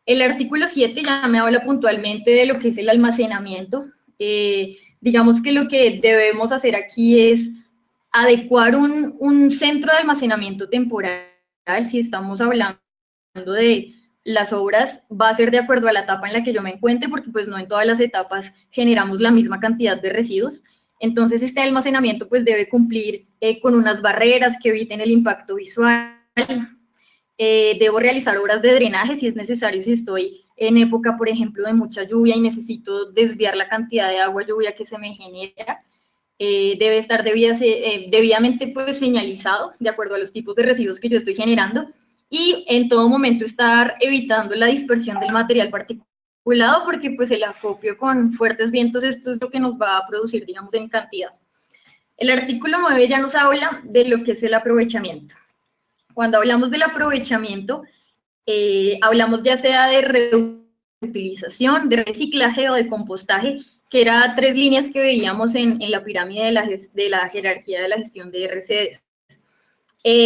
El artículo 7 ya me habla puntualmente de lo que es el almacenamiento. Digamos que lo que debemos hacer aquí es adecuar un centro de almacenamiento temporal. Si estamos hablando de las obras, va a ser de acuerdo a la etapa en la que yo me encuentre, porque pues no en todas las etapas generamos la misma cantidad de residuos. Entonces este almacenamiento pues debe cumplir con unas barreras que eviten el impacto visual. Debo realizar obras de drenaje si es necesario, si estoy en época, por ejemplo, de mucha lluvia y necesito desviar la cantidad de agua lluvia que se me genera. debe estar debidamente pues, señalizado de acuerdo a los tipos de residuos que yo estoy generando y en todo momento estar evitando la dispersión del material particulado porque pues el acopio con fuertes vientos esto es lo que nos va a producir, digamos, en cantidad. El artículo 9 ya nos habla de lo que es el aprovechamiento. Cuando hablamos del aprovechamiento, hablamos ya sea de reutilización, de reciclaje o de compostaje, que eran 3 líneas que veíamos en la pirámide de la jerarquía de la gestión de RCDs.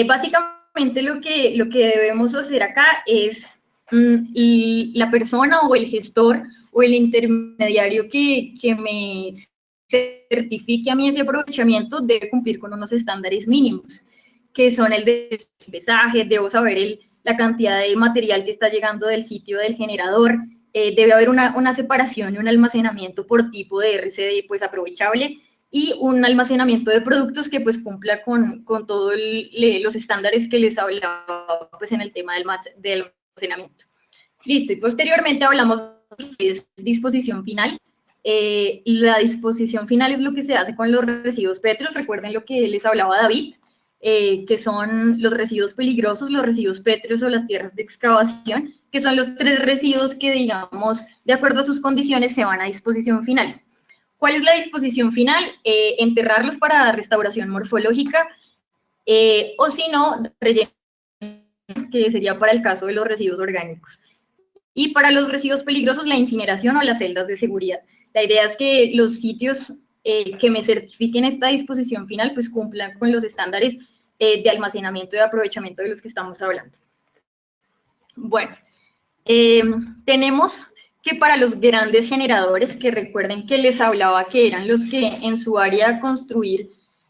Básicamente lo que debemos hacer acá es la persona o el gestor o el intermediario que me certifique a mí ese aprovechamiento debe cumplir con unos estándares mínimos, que son el de pesaje, debo saber la cantidad de material que está llegando del sitio del generador, debe haber una separación y un almacenamiento por tipo de RCD pues aprovechable y un almacenamiento de productos que pues cumpla con todos los estándares que les hablaba pues en el tema del almacenamiento. Listo, y posteriormente hablamos de disposición final. La disposición final es lo que se hace con los residuos pétreos, recuerden lo que les hablaba David, que son los residuos peligrosos, los residuos pétreos o las tierras de excavación, que son los 3 residuos que, digamos, de acuerdo a sus condiciones, se van a disposición final. ¿Cuál es la disposición final? Enterrarlos para restauración morfológica, o si no, relleno, que sería para el caso de los residuos orgánicos. Y para los residuos peligrosos, la incineración o las celdas de seguridad. La idea es que los sitios que me certifiquen esta disposición final, pues cumplan con los estándares de almacenamiento y de aprovechamiento de los que estamos hablando. Bueno, tenemos que para los grandes generadores, que recuerden que les hablaba que eran los que en su área a construir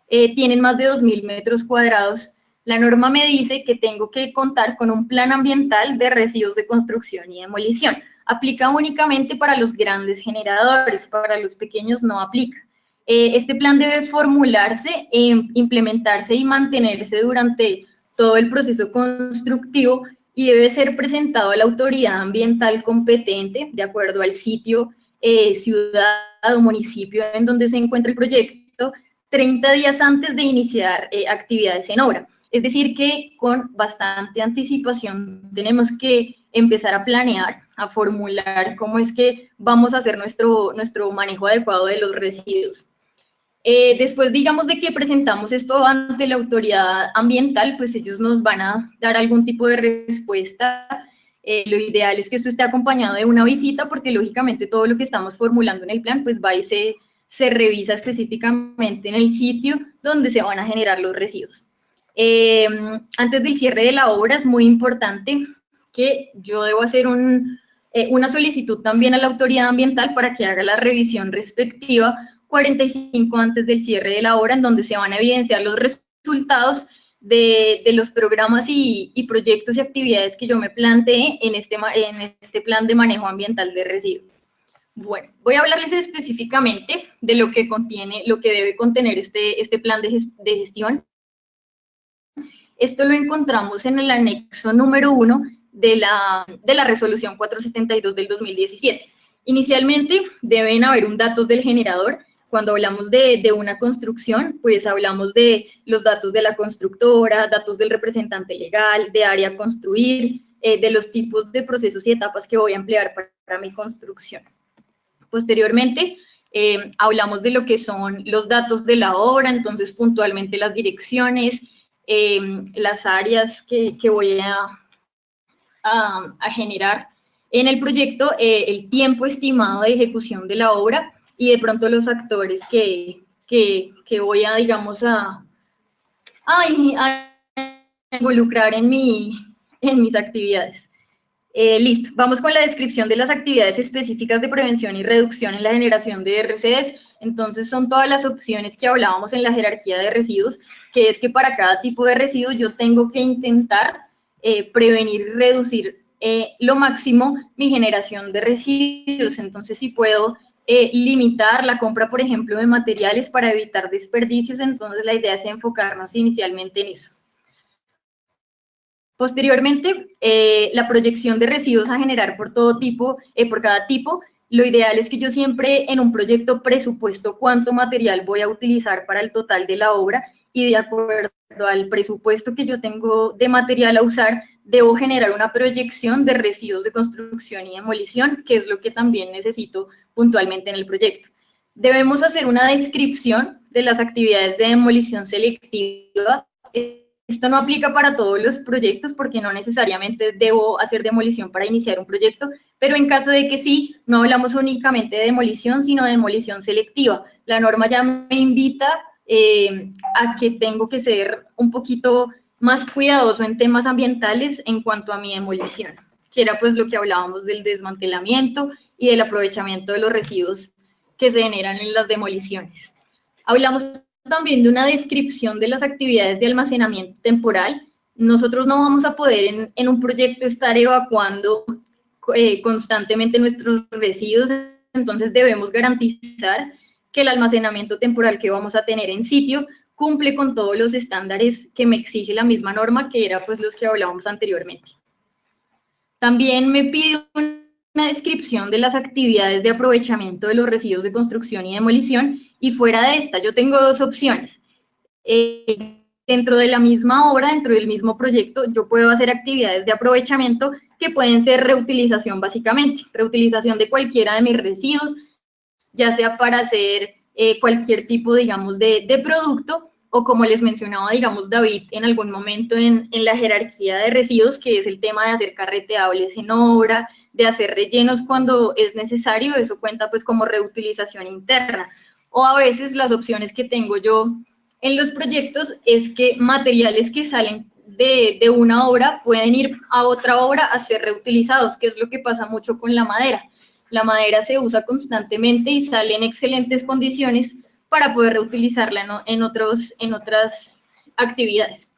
tienen más de 2.000 metros cuadrados, la norma me dice que tengo que contar con un plan ambiental de residuos de construcción y demolición. Aplica únicamente para los grandes generadores, para los pequeños no aplica. Este plan debe formularse, implementarse y mantenerse durante todo el proceso constructivo y debe ser presentado a la autoridad ambiental competente, de acuerdo al sitio, ciudad o municipio en donde se encuentra el proyecto, 30 días antes de iniciar actividades en obra. Es decir, que con bastante anticipación tenemos que empezar a planear, a formular cómo es que vamos a hacer nuestro manejo adecuado de los residuos. Después, digamos, de que presentamos esto ante la autoridad ambiental, pues ellos nos van a dar algún tipo de respuesta. Lo ideal es que esto esté acompañado de una visita, porque lógicamente todo lo que estamos formulando en el plan, pues va y se revisa específicamente en el sitio donde se van a generar los residuos. Antes del cierre de la obra es muy importante que yo debo hacer una solicitud también a la autoridad ambiental para que haga la revisión respectiva 45 antes del cierre de la obra, en donde se van a evidenciar los resultados de los programas y proyectos y actividades que yo me planteé en este plan de manejo ambiental de residuos. Bueno, voy a hablarles específicamente de lo que debe contener este plan de gestión. Esto lo encontramos en el anexo número 1 de la resolución 472 del 2017. Inicialmente deben haber datos del generador. Cuando hablamos de una construcción, pues hablamos de los datos de la constructora, datos del representante legal, de área a construir, de los tipos de procesos y etapas que voy a emplear para mi construcción. Posteriormente, hablamos de lo que son los datos de la obra, entonces puntualmente las direcciones, las áreas que voy a generar en el proyecto, el tiempo estimado de ejecución de la obra y de pronto los actores que voy a, digamos, a involucrar en mis actividades. Listo, vamos con la descripción de las actividades específicas de prevención y reducción en la generación de RCDs. Entonces, son todas las opciones que hablábamos en la jerarquía de residuos, que es que para cada tipo de residuo yo tengo que intentar prevenir y reducir lo máximo mi generación de residuos. Entonces, si puedo limitar la compra, por ejemplo, de materiales para evitar desperdicios, entonces la idea es enfocarnos inicialmente en eso. Posteriormente, la proyección de residuos a generar por cada tipo, Lo ideal es que yo siempre en un proyecto presupuesto cuánto material voy a utilizar para el total de la obra y de acuerdo al presupuesto que yo tengo de material a usar, debo generar una proyección de residuos de construcción y demolición, que es lo que también necesito puntualmente en el proyecto. Debemos hacer una descripción de las actividades de demolición selectiva. Esto no aplica para todos los proyectos porque no necesariamente debo hacer demolición para iniciar un proyecto, pero en caso de que sí, no hablamos únicamente de demolición, sino de demolición selectiva. La norma ya me invita a que tengo que ser un poquito más cuidadoso en temas ambientales en cuanto a mi demolición, que era pues lo que hablábamos del desmantelamiento y del aprovechamiento de los residuos que se generan en las demoliciones. Hablamos también de una descripción de las actividades de almacenamiento temporal. Nosotros no vamos a poder en un proyecto estar evacuando constantemente nuestros residuos, entonces debemos garantizar que el almacenamiento temporal que vamos a tener en sitio cumple con todos los estándares que me exige la misma norma, que era pues los que hablábamos anteriormente. También me pide una descripción de las actividades de aprovechamiento de los residuos de construcción y demolición, y fuera de esta yo tengo dos opciones. Dentro de la misma obra, dentro del mismo proyecto, yo puedo hacer actividades de aprovechamiento que pueden ser reutilización básicamente, reutilización de cualquiera de mis residuos, ya sea para hacer cualquier tipo, digamos, de producto, o como les mencionaba, digamos, David, en algún momento en la jerarquía de residuos, que es el tema de hacer carreteables en obra, de hacer rellenos cuando es necesario, eso cuenta pues como reutilización interna. O a veces las opciones que tengo yo en los proyectos es que materiales que salen de una obra pueden ir a otra obra a ser reutilizados, que es lo que pasa mucho con la madera. La madera se usa constantemente y sale en excelentes condiciones para poder reutilizarla en otras actividades.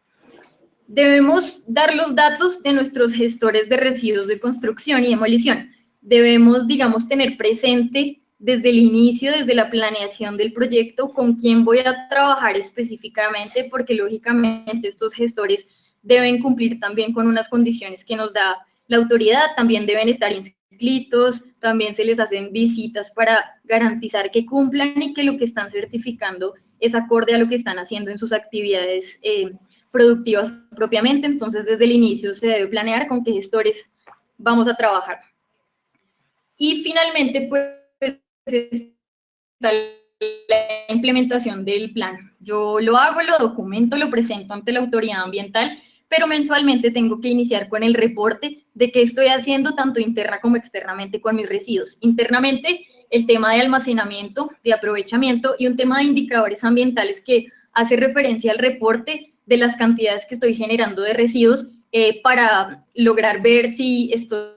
Debemos dar los datos de nuestros gestores de residuos de construcción y demolición. Debemos, digamos, tener presente desde el inicio, desde la planeación del proyecto, con quién voy a trabajar específicamente, porque lógicamente estos gestores deben cumplir también con unas condiciones que nos da la autoridad, también deben estar inscritos, también se les hacen visitas para garantizar que cumplan y que lo que están certificando es acorde a lo que están haciendo en sus actividades productivas propiamente. Entonces, desde el inicio se debe planear con qué gestores vamos a trabajar. Y finalmente, pues, está la implementación del plan. Yo lo hago, lo documento, lo presento ante la autoridad ambiental, pero mensualmente tengo que iniciar con el reporte de qué estoy haciendo tanto interna como externamente con mis residuos. Internamente, el tema de almacenamiento, de aprovechamiento y un tema de indicadores ambientales que hace referencia al reporte de las cantidades que estoy generando de residuos para lograr ver si estoy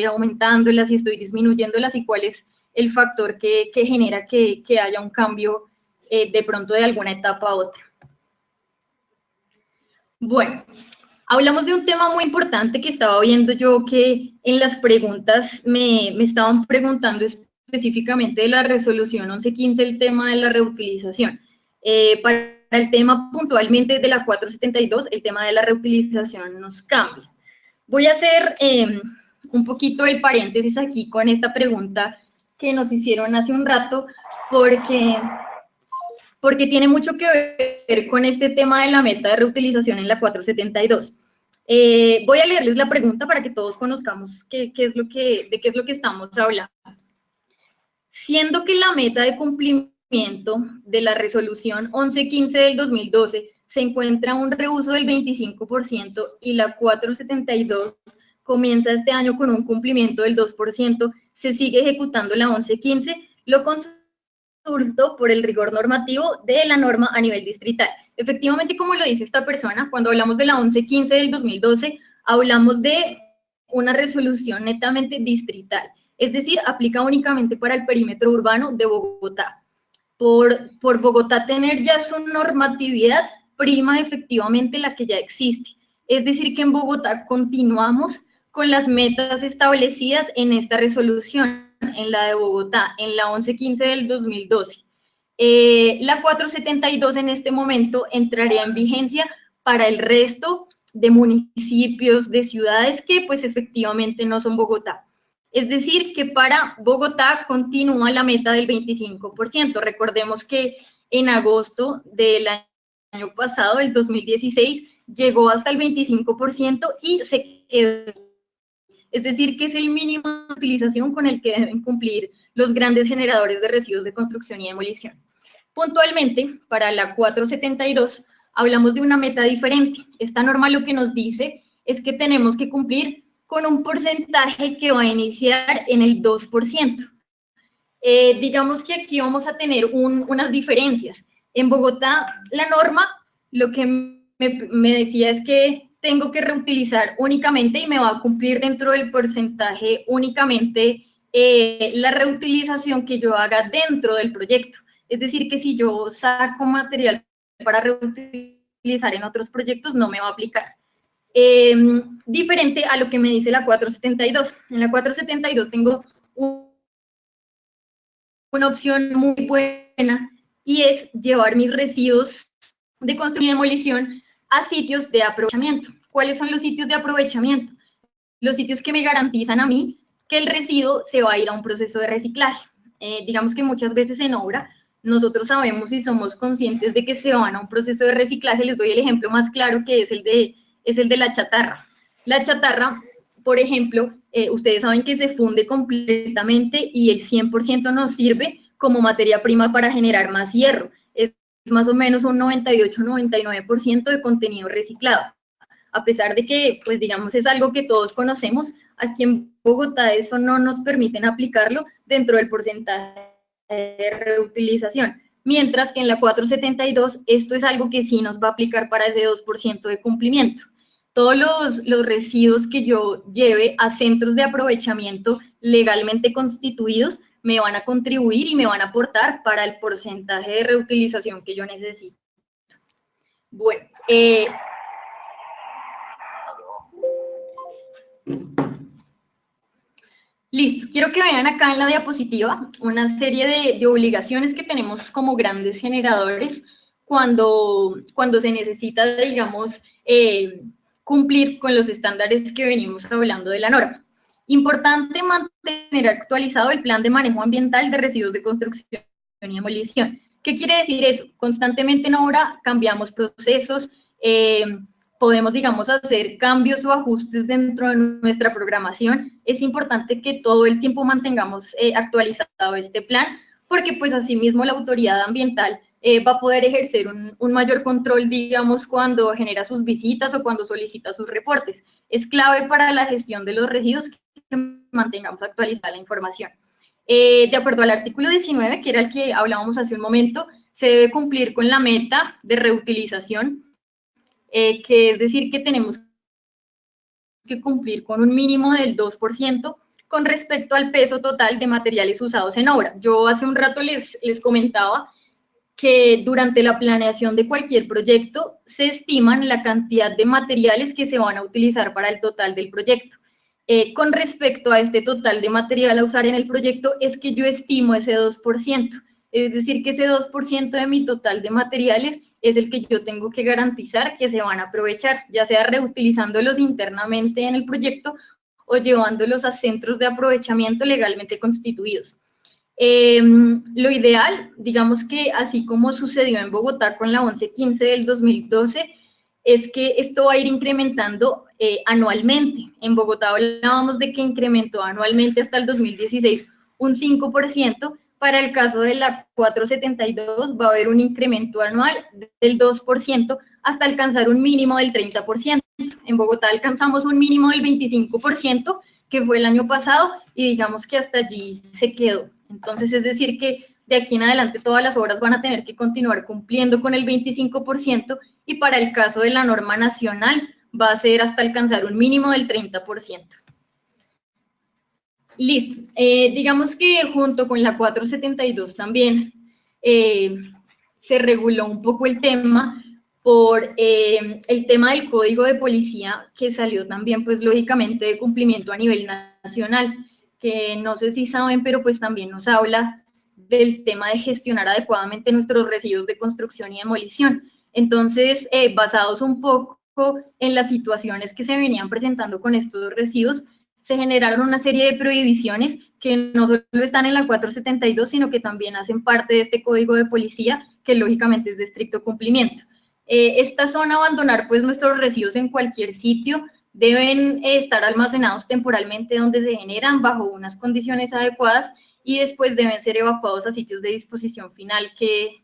aumentándolas, si estoy disminuyéndolas y cuál es el factor que genera que haya un cambio de pronto de alguna etapa a otra. Bueno, hablamos de un tema muy importante que estaba viendo yo que en las preguntas me estaban preguntando específicamente de la resolución 1115, el tema de la reutilización. Para el tema puntualmente de la 472, el tema de la reutilización nos cambia. Voy a hacer un poquito el paréntesis aquí con esta pregunta que nos hicieron hace un rato, porque tiene mucho que ver con este tema de la meta de reutilización en la 472. Voy a leerles la pregunta para que todos conozcamos de qué es lo que estamos hablando. Siendo que la meta de cumplimiento de la resolución 1115 del 2012 se encuentra un reuso del 25% y la 472 comienza este año con un cumplimiento del 2%, se sigue ejecutando la 1115, lo consulto por el rigor normativo de la norma a nivel distrital. Efectivamente, como lo dice esta persona, cuando hablamos de la 1115 del 2012, hablamos de una resolución netamente distrital, es decir, aplica únicamente para el perímetro urbano de Bogotá. Por Bogotá tener ya su normatividad, prima efectivamente la que ya existe. Es decir, que en Bogotá continuamos con las metas establecidas en esta resolución, en la de Bogotá, en la 1115 del 2012. La 472 en este momento entraría en vigencia para el resto de municipios, de ciudades que pues efectivamente no son Bogotá. Es decir, que para Bogotá continúa la meta del 25%. Recordemos que en agosto del año pasado, el 2016, llegó hasta el 25% y se quedó. Es decir, que es el mínimo de utilización con el que deben cumplir los grandes generadores de residuos de construcción y demolición. Puntualmente, para la 472, hablamos de una meta diferente. Esta norma lo que nos dice es que tenemos que cumplir con un porcentaje que va a iniciar en el 2%. Digamos que aquí vamos a tener unas diferencias. En Bogotá, la norma lo que me decía es que tengo que reutilizar únicamente y me va a cumplir dentro del porcentaje únicamente la reutilización que yo haga dentro del proyecto. Es decir, que si yo saco material para reutilizar en otros proyectos, no me va a aplicar. Diferente a lo que me dice la 472. En la 472 tengo una opción muy buena y es llevar mis residuos de construcción y demolición a sitios de aprovechamiento. ¿Cuáles son los sitios de aprovechamiento? Los sitios que me garantizan a mí que el residuo se va a ir a un proceso de reciclaje. Digamos que muchas veces en obra nosotros sabemos y somos conscientes de que se van a un proceso de reciclaje. Les doy el ejemplo más claro, que es el de la chatarra. La chatarra, por ejemplo, ustedes saben que se funde completamente y el 100% nos sirve como materia prima para generar más hierro. Es más o menos un 98-99% de contenido reciclado. A pesar de que, pues digamos, es algo que todos conocemos, aquí en Bogotá eso no nos permiten aplicarlo dentro del porcentaje de reutilización. Mientras que en la 472 esto es algo que sí nos va a aplicar para ese 2% de cumplimiento. Todos los residuos que yo lleve a centros de aprovechamiento legalmente constituidos me van a contribuir y me van a aportar para el porcentaje de reutilización que yo necesito. Bueno, listo, quiero que vean acá en la diapositiva una serie de obligaciones que tenemos como grandes generadores cuando se necesita, digamos, cumplir con los estándares que venimos hablando de la norma. Importante mantener actualizado el plan de manejo ambiental de residuos de construcción y demolición. ¿Qué quiere decir eso? Constantemente en obra cambiamos procesos, podemos, digamos, hacer cambios o ajustes dentro de nuestra programación. Es importante que todo el tiempo mantengamos actualizado este plan, porque pues asimismo la autoridad ambiental va a poder ejercer un mayor control, digamos, cuando genera sus visitas o cuando solicita sus reportes. Es clave para la gestión de los residuos que mantengamos actualizada la información. De acuerdo al artículo 19, que era el que hablábamos hace un momento, se debe cumplir con la meta de reutilización, que es decir, que tenemos que cumplir con un mínimo del 2% con respecto al peso total de materiales usados en obra. Yo hace un rato les comentaba que durante la planeación de cualquier proyecto se estiman la cantidad de materiales que se van a utilizar para el total del proyecto. Con respecto a este total de material a usar en el proyecto, es que yo estimo ese 2%, es decir, que ese 2% de mi total de materiales es el que yo tengo que garantizar que se van a aprovechar, ya sea reutilizándolos internamente en el proyecto o llevándolos a centros de aprovechamiento legalmente constituidos. Lo ideal, digamos que así como sucedió en Bogotá con la 1115 del 2012, es que esto va a ir incrementando anualmente. En Bogotá hablábamos de que incrementó anualmente hasta el 2016 un 5%, para el caso de la 472 va a haber un incremento anual del 2% hasta alcanzar un mínimo del 30%. En Bogotá alcanzamos un mínimo del 25%, que fue el año pasado, y digamos que hasta allí se quedó. Entonces, es decir que de aquí en adelante todas las obras van a tener que continuar cumpliendo con el 25%, y para el caso de la norma nacional va a ser hasta alcanzar un mínimo del 30%. Listo. Digamos que junto con la 472 también se reguló un poco el tema por el tema del Código de Policía, que salió también, pues, lógicamente, de cumplimiento a nivel nacional, que no sé si saben, pero pues también nos habla del tema de gestionar adecuadamente nuestros residuos de construcción y demolición. Entonces, basados un poco en las situaciones que se venían presentando con estos residuos, se generaron una serie de prohibiciones que no solo están en la 472, sino que también hacen parte de este código de policía, que lógicamente es de estricto cumplimiento. Estas son abandonar pues nuestros residuos en cualquier sitio, deben estar almacenados temporalmente donde se generan bajo unas condiciones adecuadas y después deben ser evacuados a sitios de disposición final que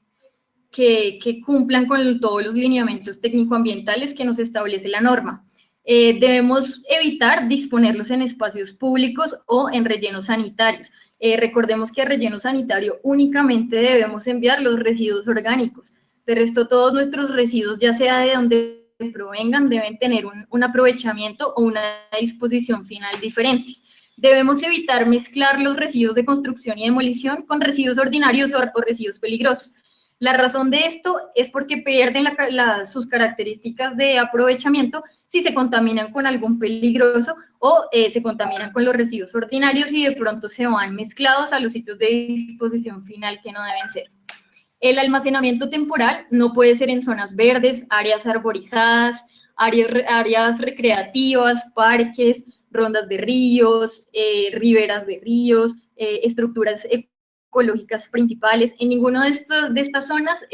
cumplan con todos los lineamientos técnico-ambientales que nos establece la norma. Debemos evitar disponerlos en espacios públicos o en rellenos sanitarios. Recordemos que a relleno sanitario únicamente debemos enviar los residuos orgánicos. De resto, todos nuestros residuos, ya sea de donde provengan, deben tener un aprovechamiento o una disposición final diferente. Debemos evitar mezclar los residuos de construcción y demolición con residuos ordinarios o residuos peligrosos. La razón de esto es porque pierden sus características de aprovechamiento si se contaminan con algún peligroso o se contaminan con los residuos ordinarios y de pronto se van mezclados a los sitios de disposición final que no deben ser. El almacenamiento temporal no puede ser en zonas verdes, áreas arborizadas, áreas recreativas, parques, rondas de ríos, riberas de ríos, estructuras ecológicas principales. En ninguna de estas zonas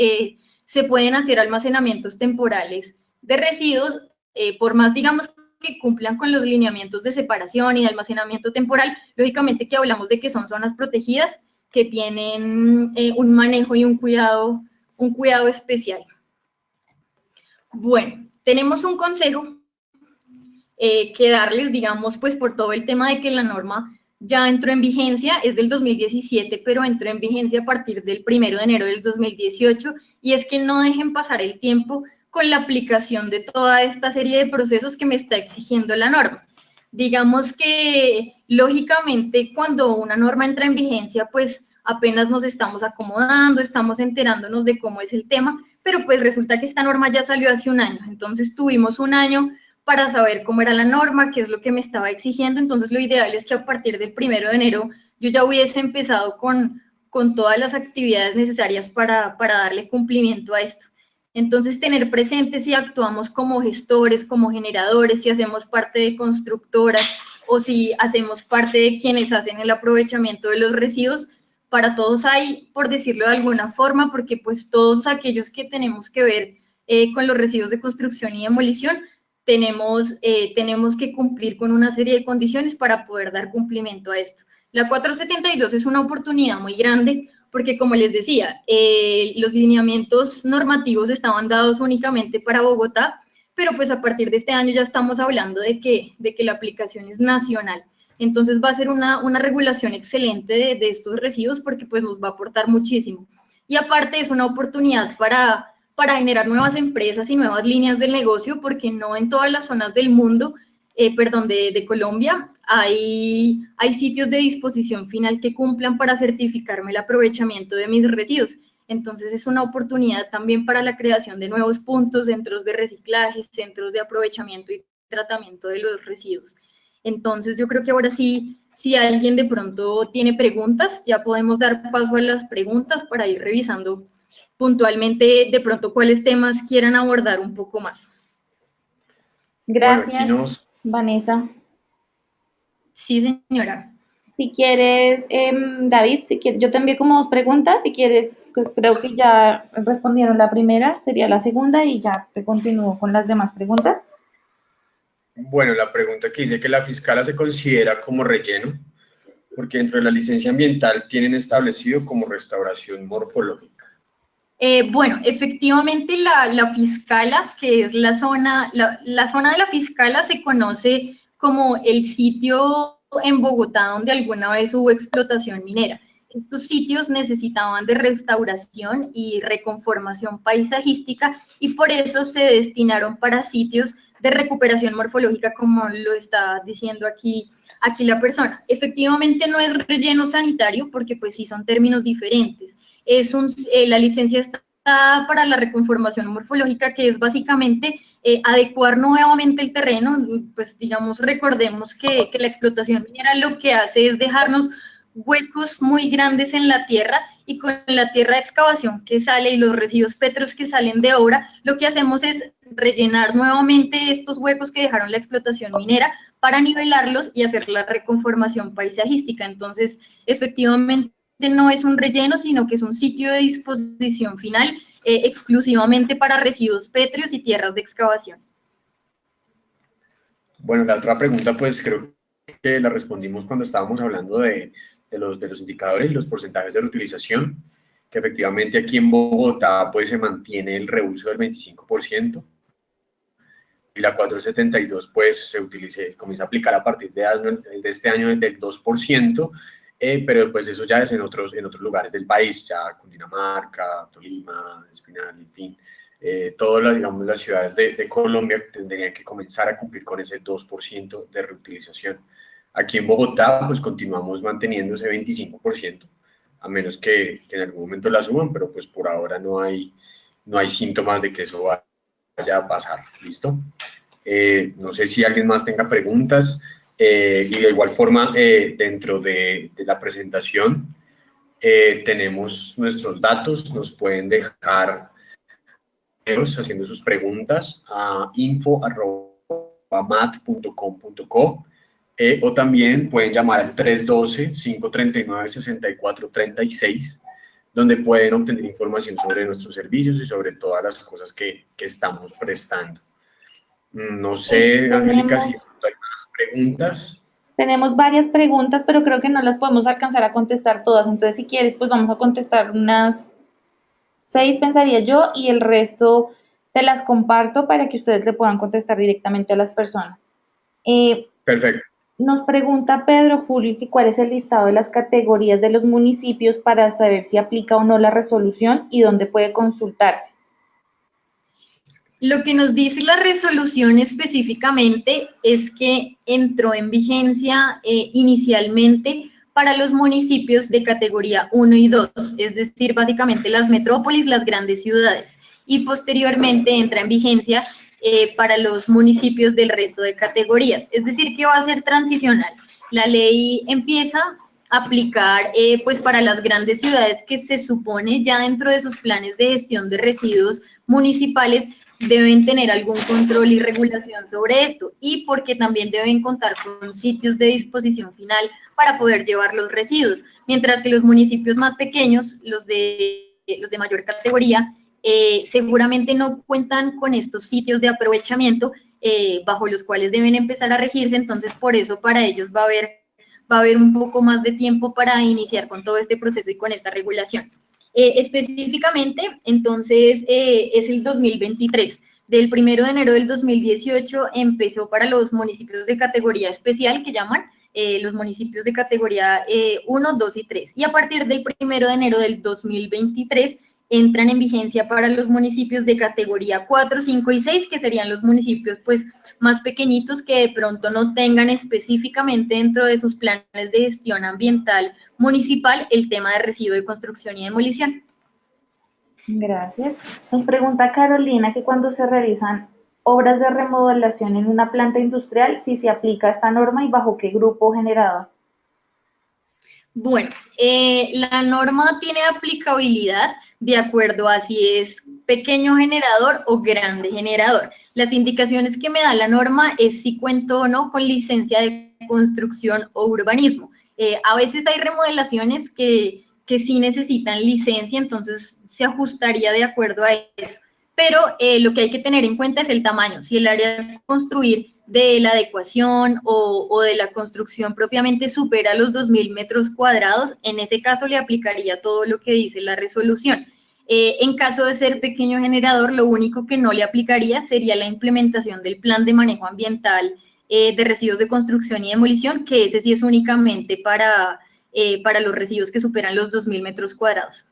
se pueden hacer almacenamientos temporales de residuos, por más, digamos, que cumplan con los lineamientos de separación y de almacenamiento temporal. Lógicamente que hablamos de que son zonas protegidas, que tienen un manejo y un cuidado especial. Bueno, tenemos un consejo que darles, digamos, pues por todo el tema de que la norma ya entró en vigencia, es del 2017, pero entró en vigencia a partir del 1 de enero del 2018, y es que no dejen pasar el tiempo con la aplicación de toda esta serie de procesos que me está exigiendo la norma. Digamos que, lógicamente, cuando una norma entra en vigencia, pues apenas nos estamos acomodando, estamos enterándonos de cómo es el tema, pero pues resulta que esta norma ya salió hace un año, entonces tuvimos un año para saber cómo era la norma, qué es lo que me estaba exigiendo. Entonces lo ideal es que a partir del 1 de enero yo ya hubiese empezado con todas las actividades necesarias para darle cumplimiento a esto. Entonces, tener presente si actuamos como gestores, como generadores, si hacemos parte de constructoras o si hacemos parte de quienes hacen el aprovechamiento de los residuos. Para todos hay, por decirlo de alguna forma, porque pues todos aquellos que tenemos que ver con los residuos de construcción y demolición, tenemos que cumplir con una serie de condiciones para poder dar cumplimiento a esto. La 472 es una oportunidad muy grande, porque como les decía, los lineamientos normativos estaban dados únicamente para Bogotá, pero pues a partir de este año ya estamos hablando de que la aplicación es nacional. Entonces va a ser una regulación excelente de estos residuos, porque pues nos va a aportar muchísimo. Y aparte es una oportunidad para generar nuevas empresas y nuevas líneas del negocio, porque no en todas las zonas del mundo, de Colombia, hay sitios de disposición final que cumplan para certificarme el aprovechamiento de mis residuos. Entonces es una oportunidad también para la creación de nuevos puntos, centros de reciclaje, centros de aprovechamiento y tratamiento de los residuos. Entonces yo creo que ahora sí, si alguien de pronto tiene preguntas, ya podemos dar paso a las preguntas para ir revisando puntualmente de pronto cuáles temas quieran abordar un poco más. Gracias, Bueno, Vanessa. Sí, señora. Si quieres, David, si quieres, yo te envié como 2 preguntas, si quieres, creo que ya respondieron la primera, sería la segunda y ya te continúo con las demás preguntas. Bueno, la pregunta que dice que la fiscala se considera como relleno, porque dentro de la licencia ambiental tienen establecido como restauración morfológica. Bueno, efectivamente la fiscala, que es la zona de la fiscala, se conoce como el sitio en Bogotá donde alguna vez hubo explotación minera. Estos sitios necesitaban de restauración y reconformación paisajística y por eso se destinaron para sitios de recuperación morfológica, como lo está diciendo aquí la persona. Efectivamente no es relleno sanitario, porque pues sí son términos diferentes. La licencia está para la reconformación morfológica, que es básicamente adecuar nuevamente el terreno. Pues digamos, recordemos que la explotación minera lo que hace es dejarnos huecos muy grandes en la tierra, y con la tierra de excavación que sale y los residuos petros que salen de obra, lo que hacemos es rellenar nuevamente estos huecos que dejaron la explotación minera para nivelarlos y hacer la reconformación paisajística. Entonces, efectivamente no es un relleno, sino que es un sitio de disposición final exclusivamente para residuos pétreos y tierras de excavación. Bueno, la otra pregunta, pues creo que la respondimos cuando estábamos hablando de los indicadores y los porcentajes de reutilización, que efectivamente aquí en Bogotá pues se mantiene el reuso del 25%, y la 472 pues comienza a aplicar a partir de este año del 2%, pero pues eso ya es en otros lugares del país, ya Cundinamarca, Tolima, Espinal, en fin. Todas digamos, las ciudades de Colombia tendrían que comenzar a cumplir con ese 2% de reutilización. Aquí en Bogotá, pues continuamos manteniendo ese 25%, a menos que en algún momento la suban, pero pues por ahora no hay síntomas de que eso vaya a pasar. ¿Listo? No sé si alguien más tenga preguntas. Y de igual forma, dentro de la presentación, tenemos nuestros datos, nos pueden dejar haciendo sus preguntas a info@mat.com.co, o también pueden llamar al 312-539-6436, donde pueden obtener información sobre nuestros servicios y sobre todas las cosas que estamos prestando. No sé, Angélica, si hay más preguntas. Tenemos varias preguntas, pero creo que no las podemos alcanzar a contestar todas. Entonces, si quieres, pues vamos a contestar unas 6, pensaría yo, y el resto te las comparto para que ustedes le puedan contestar directamente a las personas. Perfecto. Nos pregunta Pedro Julio que cuál es el listado de las categorías de los municipios para saber si aplica o no la resolución y dónde puede consultarse. Lo que nos dice la resolución específicamente es que entró en vigencia inicialmente para los municipios de categoría 1 y 2, es decir, básicamente las metrópolis, las grandes ciudades, y posteriormente entra en vigencia para los municipios del resto de categorías, es decir, que va a ser transicional. La ley empieza a aplicar pues para las grandes ciudades que se supone ya dentro de sus planes de gestión de residuos municipales deben tener algún control y regulación sobre esto, y porque también deben contar con sitios de disposición final para poder llevar los residuos, mientras que los municipios más pequeños, los de mayor categoría, seguramente no cuentan con estos sitios de aprovechamiento bajo los cuales deben empezar a regirse. Entonces por eso para ellos va a haber un poco más de tiempo para iniciar con todo este proceso y con esta regulación. Específicamente, entonces, es el 2023. Del 1 de enero del 2018 empezó para los municipios de categoría especial, que llaman los municipios de categoría 1, 2 y 3. Y a partir del 1 de enero del 2023 entran en vigencia para los municipios de categoría 4, 5 y 6, que serían los municipios pues más pequeñitos que de pronto no tengan específicamente dentro de sus planes de gestión ambiental municipal el tema de residuo de construcción y demolición. Gracias. Nos pregunta Carolina que cuando se realizan obras de remodelación en una planta industrial, si se aplica esta norma y bajo qué grupo generador. Bueno, la norma tiene aplicabilidad de acuerdo a si es pequeño generador o grande generador. Las indicaciones que me da la norma es si cuento o no con licencia de construcción o urbanismo. A veces hay remodelaciones que sí necesitan licencia, entonces se ajustaría de acuerdo a eso. Pero lo que hay que tener en cuenta es el tamaño. Si el área de construir de la adecuación o de la construcción propiamente supera los 2.000 metros cuadrados, en ese caso le aplicaría todo lo que dice la resolución. En caso de ser pequeño generador, lo único que no le aplicaría sería la implementación del plan de manejo ambiental de residuos de construcción y demolición, que ese sí es únicamente para los residuos que superan los 2.000 metros cuadrados.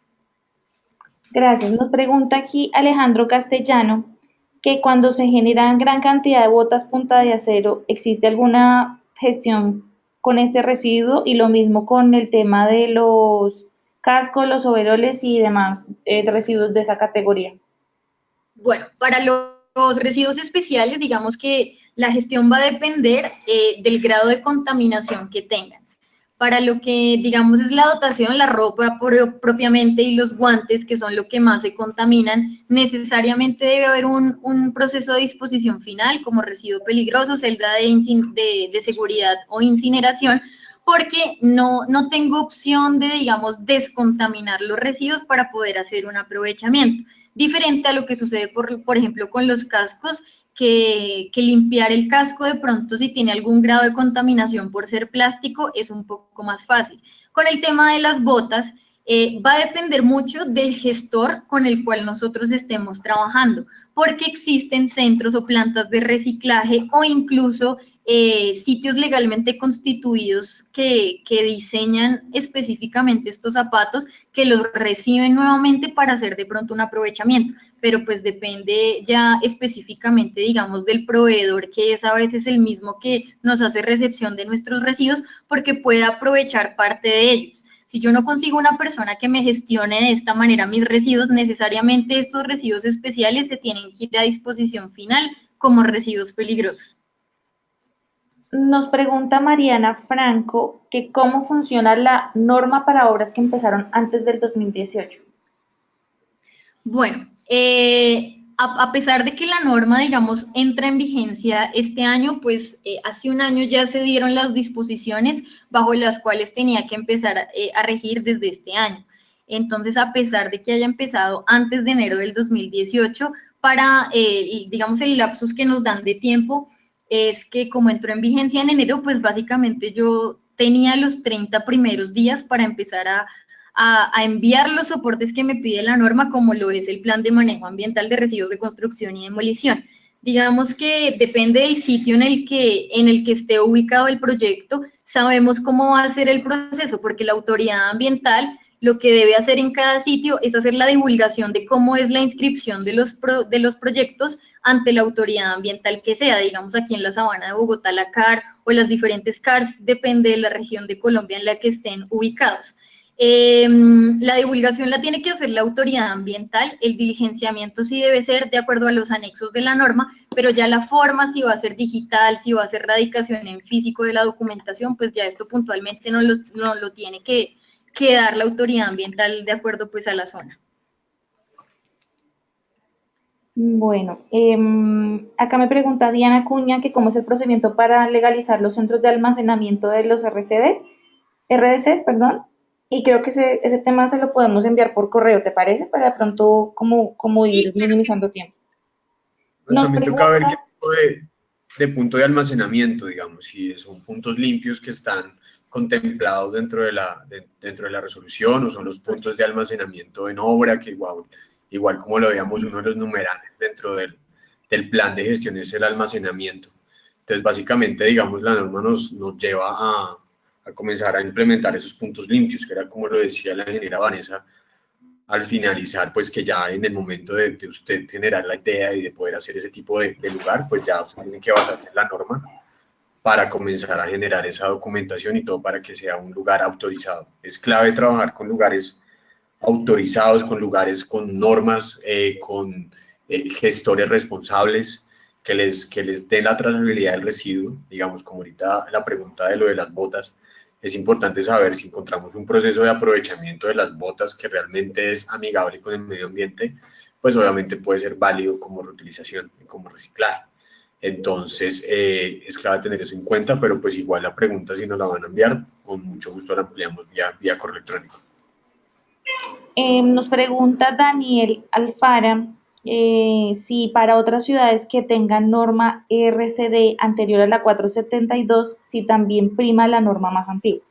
Gracias. Nos pregunta aquí Alejandro Castellano que cuando se generan gran cantidad de botas punta de acero, ¿existe alguna gestión con este residuo? Y lo mismo con el tema de los cascos, los overoles y demás residuos de esa categoría. Bueno, para los residuos especiales, digamos que la gestión va a depender del grado de contaminación que tengan. Para lo que, digamos, es la dotación, la ropa propiamente y los guantes, que son lo que más se contaminan, necesariamente debe haber un proceso de disposición final, como residuo peligroso, celda de seguridad o incineración, porque no tengo opción de, digamos, descontaminar los residuos para poder hacer un aprovechamiento. Diferente a lo que sucede, por ejemplo, con los cascos, que limpiar el casco de pronto si tiene algún grado de contaminación por ser plástico es un poco más fácil. Con el tema de las botas, va a depender mucho del gestor con el cual nosotros estemos trabajando, porque existen centros o plantas de reciclaje o incluso sitios legalmente constituidos que diseñan específicamente estos zapatos, que los reciben nuevamente para hacer de pronto un aprovechamiento, pero pues depende ya específicamente, digamos, del proveedor, que es a veces el mismo que nos hace recepción de nuestros residuos, porque puede aprovechar parte de ellos. Si yo no consigo una persona que me gestione de esta manera mis residuos, necesariamente estos residuos especiales se tienen que ir a disposición final como residuos peligrosos. Nos pregunta Mariana Franco que cómo funciona la norma para obras que empezaron antes del 2018. Bueno, a pesar de que la norma, digamos, entra en vigencia este año, pues hace un año ya se dieron las disposiciones bajo las cuales tenía que empezar a regir desde este año. Entonces, a pesar de que haya empezado antes de enero del 2018, digamos, el lapsus que nos dan de tiempo es que como entró en vigencia en enero, pues básicamente yo tenía los 30 primeros días para empezar a enviar los soportes que me pide la norma, como lo es el plan de manejo ambiental de residuos de construcción y demolición. Digamos que depende del sitio en el que esté ubicado el proyecto, sabemos cómo va a ser el proceso, porque la autoridad ambiental lo que debe hacer en cada sitio es hacer la divulgación de cómo es la inscripción de los proyectos ante la autoridad ambiental que sea, digamos aquí en la Sabana de Bogotá, la CAR o las diferentes CARs, depende de la región de Colombia en la que estén ubicados. La divulgación la tiene que hacer la autoridad ambiental, el diligenciamiento sí debe ser de acuerdo a los anexos de la norma, pero ya la forma, si va a ser digital, si va a ser radicación en físico de la documentación, pues ya esto puntualmente no lo tiene que dar la autoridad ambiental de acuerdo pues a la zona. Bueno, acá me pregunta Diana Cuña que cómo es el procedimiento para legalizar los centros de almacenamiento de los RDCs, perdón, y creo que ese tema se lo podemos enviar por correo, ¿te parece? Para de pronto como ir minimizando tiempo. Pues también toca ver qué tipo de punto de almacenamiento, digamos, si son puntos limpios que están contemplados dentro de la resolución o son los puntos de almacenamiento en obra, que igual como lo veíamos, uno de los numerales dentro del plan de gestión es el almacenamiento. Entonces, básicamente, digamos, la norma nos lleva a comenzar a implementar esos puntos limpios, que era como lo decía la ingeniera Vanessa, al finalizar, pues que ya en el momento de usted generar la idea y de poder hacer ese tipo de lugar, pues ya usted tiene que basarse en la norma para comenzar a generar esa documentación y todo para que sea un lugar autorizado. Es clave trabajar con lugares autorizados, con lugares con normas, con gestores responsables que les den la trazabilidad del residuo, digamos, como ahorita la pregunta de lo de las botas. Es importante saber si encontramos un proceso de aprovechamiento de las botas que realmente es amigable con el medio ambiente, pues obviamente puede ser válido como reutilización, como reciclaje. Entonces, es clave tener eso en cuenta, pero pues igual la pregunta, si nos la van a enviar, con mucho gusto la ampliamos vía correo electrónico. Nos pregunta Daniel Alfara si para otras ciudades que tengan norma RCD anterior a la 472, si también prima la norma más antigua.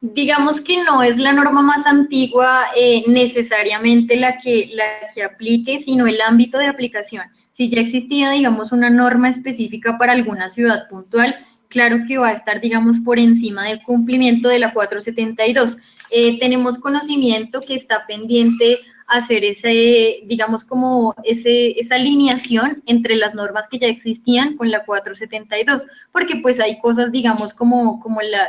Digamos que no es la norma más antigua necesariamente la que aplique, sino el ámbito de aplicación. Si ya existía, digamos, una norma específica para alguna ciudad puntual, claro que va a estar, digamos, por encima del cumplimiento de la 472. Tenemos conocimiento que está pendiente hacer digamos, como esa alineación entre las normas que ya existían con la 472, porque pues hay cosas, digamos, como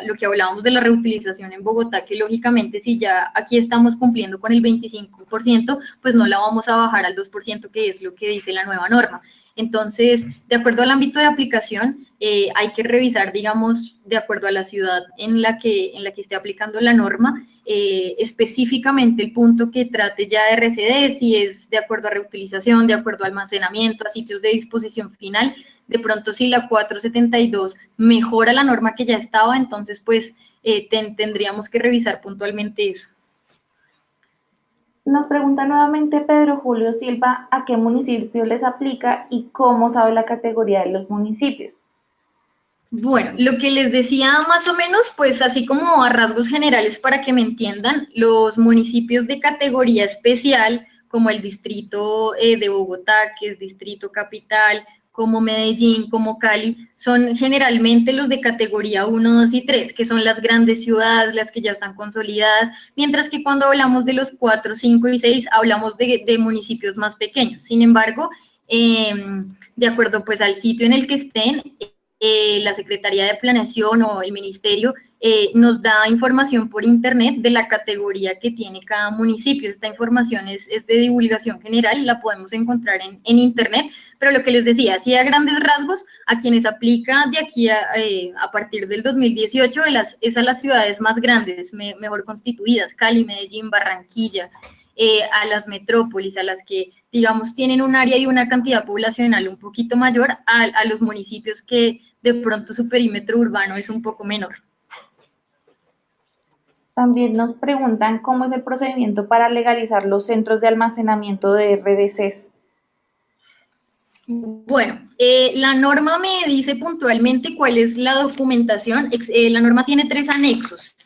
lo que hablábamos de la reutilización en Bogotá, que lógicamente si ya aquí estamos cumpliendo con el 25%, pues no la vamos a bajar al 2%, que es lo que dice la nueva norma. Entonces, de acuerdo al ámbito de aplicación, hay que revisar, digamos, de acuerdo a la ciudad en la que esté aplicando la norma, específicamente el punto que trate ya de RCD, si es de acuerdo a reutilización, de acuerdo a almacenamiento, a sitios de disposición final. De pronto, si la 472 mejora la norma que ya estaba, entonces pues tendríamos que revisar puntualmente eso. Nos pregunta nuevamente Pedro Julio Silva a qué municipio les aplica y cómo sabe la categoría de los municipios. Bueno, lo que les decía más o menos, pues así como a rasgos generales para que me entiendan, los municipios de categoría especial, como el distrito de Bogotá, que es distrito capital, como Medellín, como Cali, son generalmente los de categoría 1, 2 y 3, que son las grandes ciudades, las que ya están consolidadas, mientras que cuando hablamos de los 4, 5 y 6, hablamos de municipios más pequeños. Sin embargo, de acuerdo pues al sitio en el que estén, la Secretaría de Planeación o el Ministerio nos da información por internet de la categoría que tiene cada municipio. Esta información es de divulgación general, la podemos encontrar en internet, pero lo que les decía, así a grandes rasgos, a quienes aplica de aquí a partir del 2018 es a las ciudades más grandes, mejor constituidas, Cali, Medellín, Barranquilla, a las metrópolis, a las que, digamos, tienen un área y una cantidad poblacional un poquito mayor, a los municipios que de pronto su perímetro urbano es un poco menor. También nos preguntan cómo es el procedimiento para legalizar los centros de almacenamiento de RDCs. Bueno, la norma me dice puntualmente cuál es la documentación. La norma tiene 3 anexos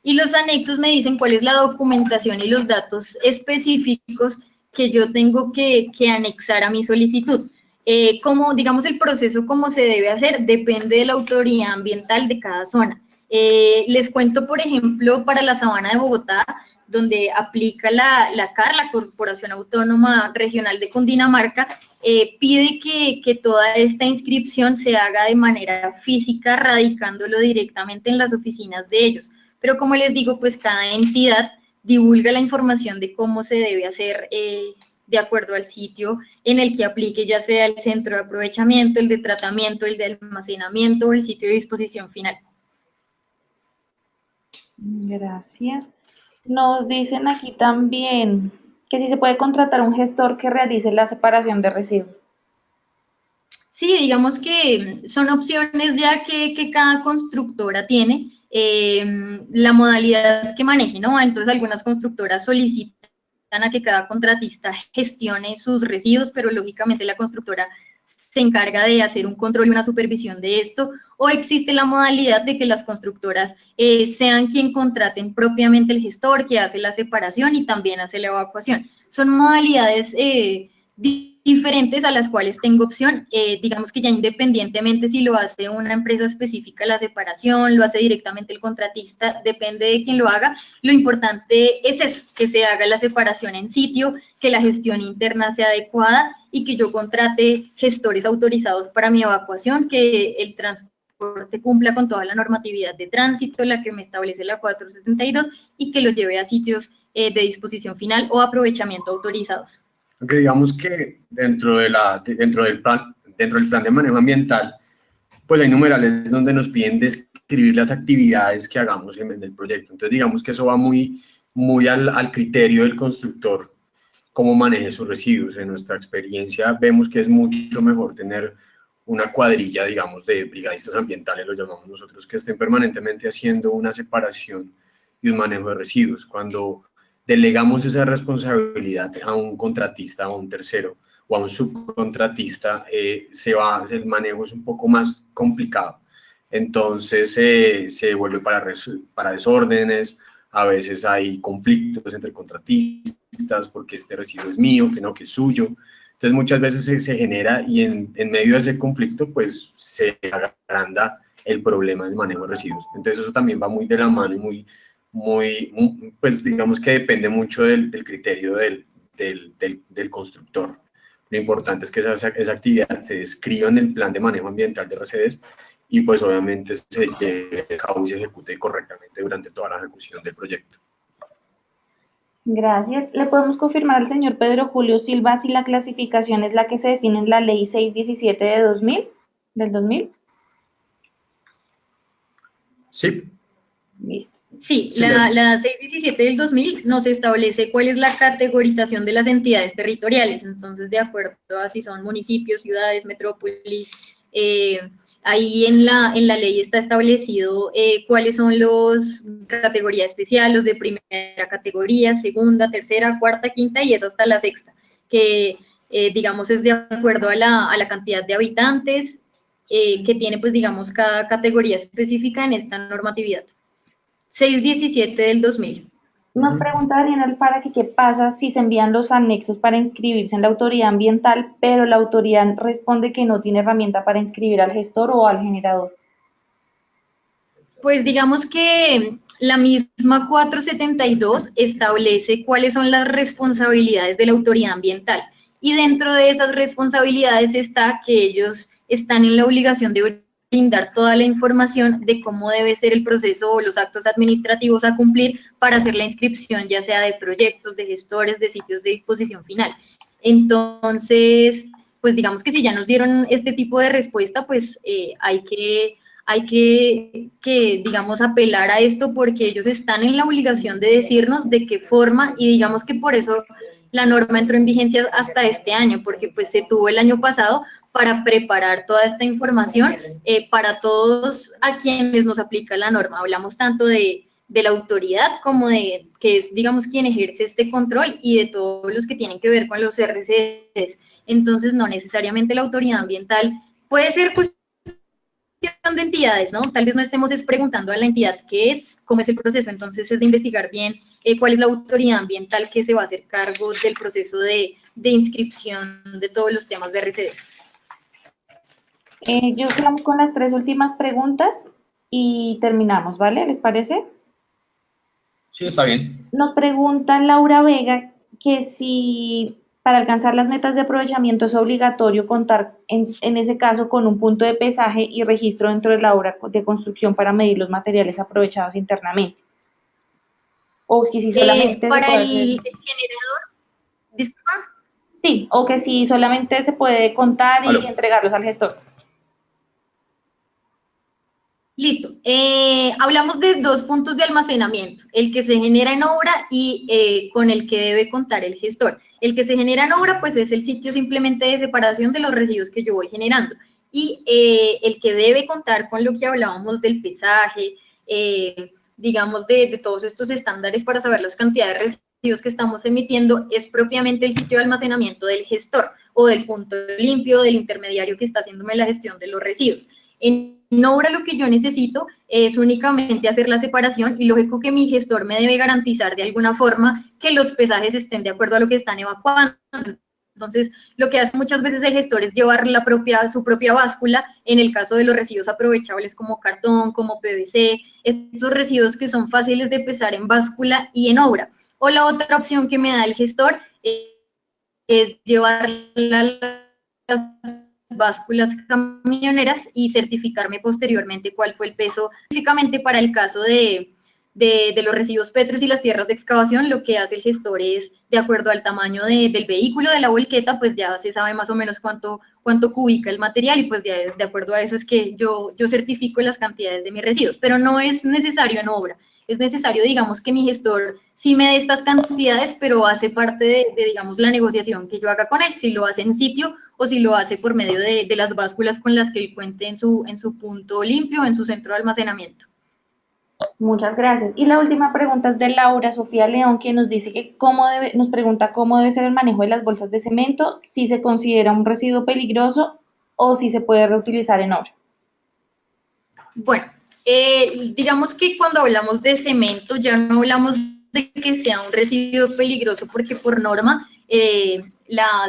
y los anexos me dicen cuál es la documentación y los datos específicos que yo tengo que anexar a mi solicitud. Como, digamos, el proceso como se debe hacer depende de la autoridad ambiental de cada zona. Les cuento, por ejemplo, para la Sabana de Bogotá, donde aplica la CAR, la Corporación Autónoma Regional de Cundinamarca, pide que toda esta inscripción se haga de manera física, radicándolo directamente en las oficinas de ellos. Pero como les digo, pues cada entidad divulga la información de cómo se debe hacer de acuerdo al sitio en el que aplique, ya sea el centro de aprovechamiento, el de tratamiento, el de almacenamiento o el sitio de disposición final. Gracias. Nos dicen aquí también que si se puede contratar un gestor que realice la separación de residuos. Sí, digamos que son opciones ya que cada constructora tiene, la modalidad que maneje, ¿no? Entonces algunas constructoras solicitan a que cada contratista gestione sus residuos, pero lógicamente la constructora se encarga de hacer un control y una supervisión de esto, o existe la modalidad de que las constructoras sean quien contraten propiamente el gestor que hace la separación y también hace la evacuación. Son modalidades diferentes a las cuales tengo opción, digamos que ya independientemente si lo hace una empresa específica la separación, lo hace directamente el contratista, depende de quién lo haga. Lo importante es eso, que se haga la separación en sitio, que la gestión interna sea adecuada y que yo contrate gestores autorizados para mi evacuación, que el transporte cumpla con toda la normatividad de tránsito, la que me establece la 472, y que lo lleve a sitios de disposición final o aprovechamiento autorizados. Aunque digamos que dentro del plan de manejo ambiental, pues hay numerales donde nos piden describir las actividades que hagamos en el proyecto. Entonces digamos que eso va muy al criterio del constructor, cómo maneje sus residuos. En nuestra experiencia vemos que es mucho mejor tener una cuadrilla, digamos, de brigadistas ambientales, lo llamamos nosotros, que estén permanentemente haciendo una separación y un manejo de residuos. Cuando delegamos esa responsabilidad a un contratista, a un tercero o a un subcontratista, el manejo es un poco más complicado. Entonces se vuelve para desórdenes, a veces hay conflictos entre contratistas porque este residuo es mío, que no, que es suyo. Entonces muchas veces se genera y en medio de ese conflicto pues se agranda el problema del manejo de residuos. Entonces eso también va muy de la mano y pues digamos que depende mucho del criterio del constructor. Lo importante es que esa actividad se describa en el plan de manejo ambiental de RCDs y pues obviamente se lleve a cabo y se ejecute correctamente durante toda la ejecución del proyecto. Gracias. ¿Le podemos confirmar al señor Pedro Julio Silva si la clasificación es la que se define en la ley 617 de 2000, del 2000? Sí, Sí, sí, le, la 617 del 2000 nos establece cuál es la categorización de las entidades territoriales, entonces de acuerdo a si son municipios, ciudades, metrópolis, eh, ahí en la ley está establecido cuáles son los categoría especial, los de primera categoría, segunda, tercera, cuarta, quinta y es hasta la sexta, que digamos es de acuerdo a la cantidad de habitantes que tiene pues digamos cada categoría específica en esta normatividad. 617 del 2000. Nos pregunta Daniel Alfara que qué pasa si se envían los anexos para inscribirse en la autoridad ambiental, pero la autoridad responde que no tiene herramienta para inscribir al gestor o al generador. Pues digamos que la misma 472 establece cuáles son las responsabilidades de la autoridad ambiental y dentro de esas responsabilidades está que ellos están en la obligación de brindar toda la información de cómo debe ser el proceso o los actos administrativos a cumplir para hacer la inscripción, ya sea de proyectos, de gestores, de sitios de disposición final. Entonces, pues digamos que si ya nos dieron este tipo de respuesta, pues hay que, digamos, apelar a esto porque ellos están en la obligación de decirnos de qué forma y digamos que por eso la norma entró en vigencia hasta este año, porque pues se tuvo el año pasado para preparar toda esta información para todos a quienes nos aplica la norma. Hablamos tanto de la autoridad como de que es, digamos, quien ejerce este control y de todos los que tienen que ver con los RCDs. Entonces, no necesariamente la autoridad ambiental puede ser pues de entidades, ¿no? Tal vez no estemos preguntando a la entidad qué es, cómo es el proceso, entonces es de investigar bien cuál es la autoridad ambiental que se va a hacer cargo del proceso de inscripción de todos los temas de RCDs. Yo quedamos con las tres últimas preguntas y terminamos, ¿vale? ¿Les parece? sí, está bien. Nos pregunta Laura Vega que si para alcanzar las metas de aprovechamiento es obligatorio contar en ese caso con un punto de pesaje y registro dentro de la obra de construcción para medir los materiales aprovechados internamente. O que si solamente se Para puede hacer. el generador, disculpa. Sí, o que si solamente se puede contar y Aló. entregarlos al gestor. Listo. Hablamos de dos puntos de almacenamiento, el que se genera en obra y con el que debe contar el gestor. El que se genera en obra, pues es el sitio simplemente de separación de los residuos que yo voy generando. Y el que debe contar con lo que hablábamos del pesaje, digamos, de todos estos estándares para saber las cantidades de residuos que estamos emitiendo, es propiamente el sitio de almacenamiento del gestor o del punto limpio, del intermediario que está haciéndome la gestión de los residuos. En obra lo que yo necesito es únicamente hacer la separación y lógico que mi gestor me debe garantizar de alguna forma que los pesajes estén de acuerdo a lo que están evacuando. Entonces, lo que hace muchas veces el gestor es llevar su propia báscula, en el caso de los residuos aprovechables como cartón, como PVC, estos residuos que son fáciles de pesar en báscula y en obra. O la otra opción que me da el gestor es llevar las básculas camioneras y certificarme posteriormente cuál fue el peso. Específicamente para el caso de los residuos pétreos y las tierras de excavación, lo que hace el gestor es, de acuerdo al tamaño del vehículo, de la volqueta, pues ya se sabe más o menos cuánto cubica el material y pues de acuerdo a eso es que yo certifico las cantidades de mis residuos, pero no es necesario en obra. Es necesario, digamos, que mi gestor sí me dé estas cantidades, pero hace parte digamos, la negociación que yo haga con él, si lo hace en sitio o si lo hace por medio de las básculas con las que él cuente en su punto limpio, en su centro de almacenamiento. Muchas gracias. Y la última pregunta es de Laura Sofía León, que nos dice que nos pregunta cómo debe ser el manejo de las bolsas de cemento, si se considera un residuo peligroso o si se puede reutilizar en obra. Bueno, digamos que cuando hablamos de cemento ya no hablamos de que sea un residuo peligroso porque por norma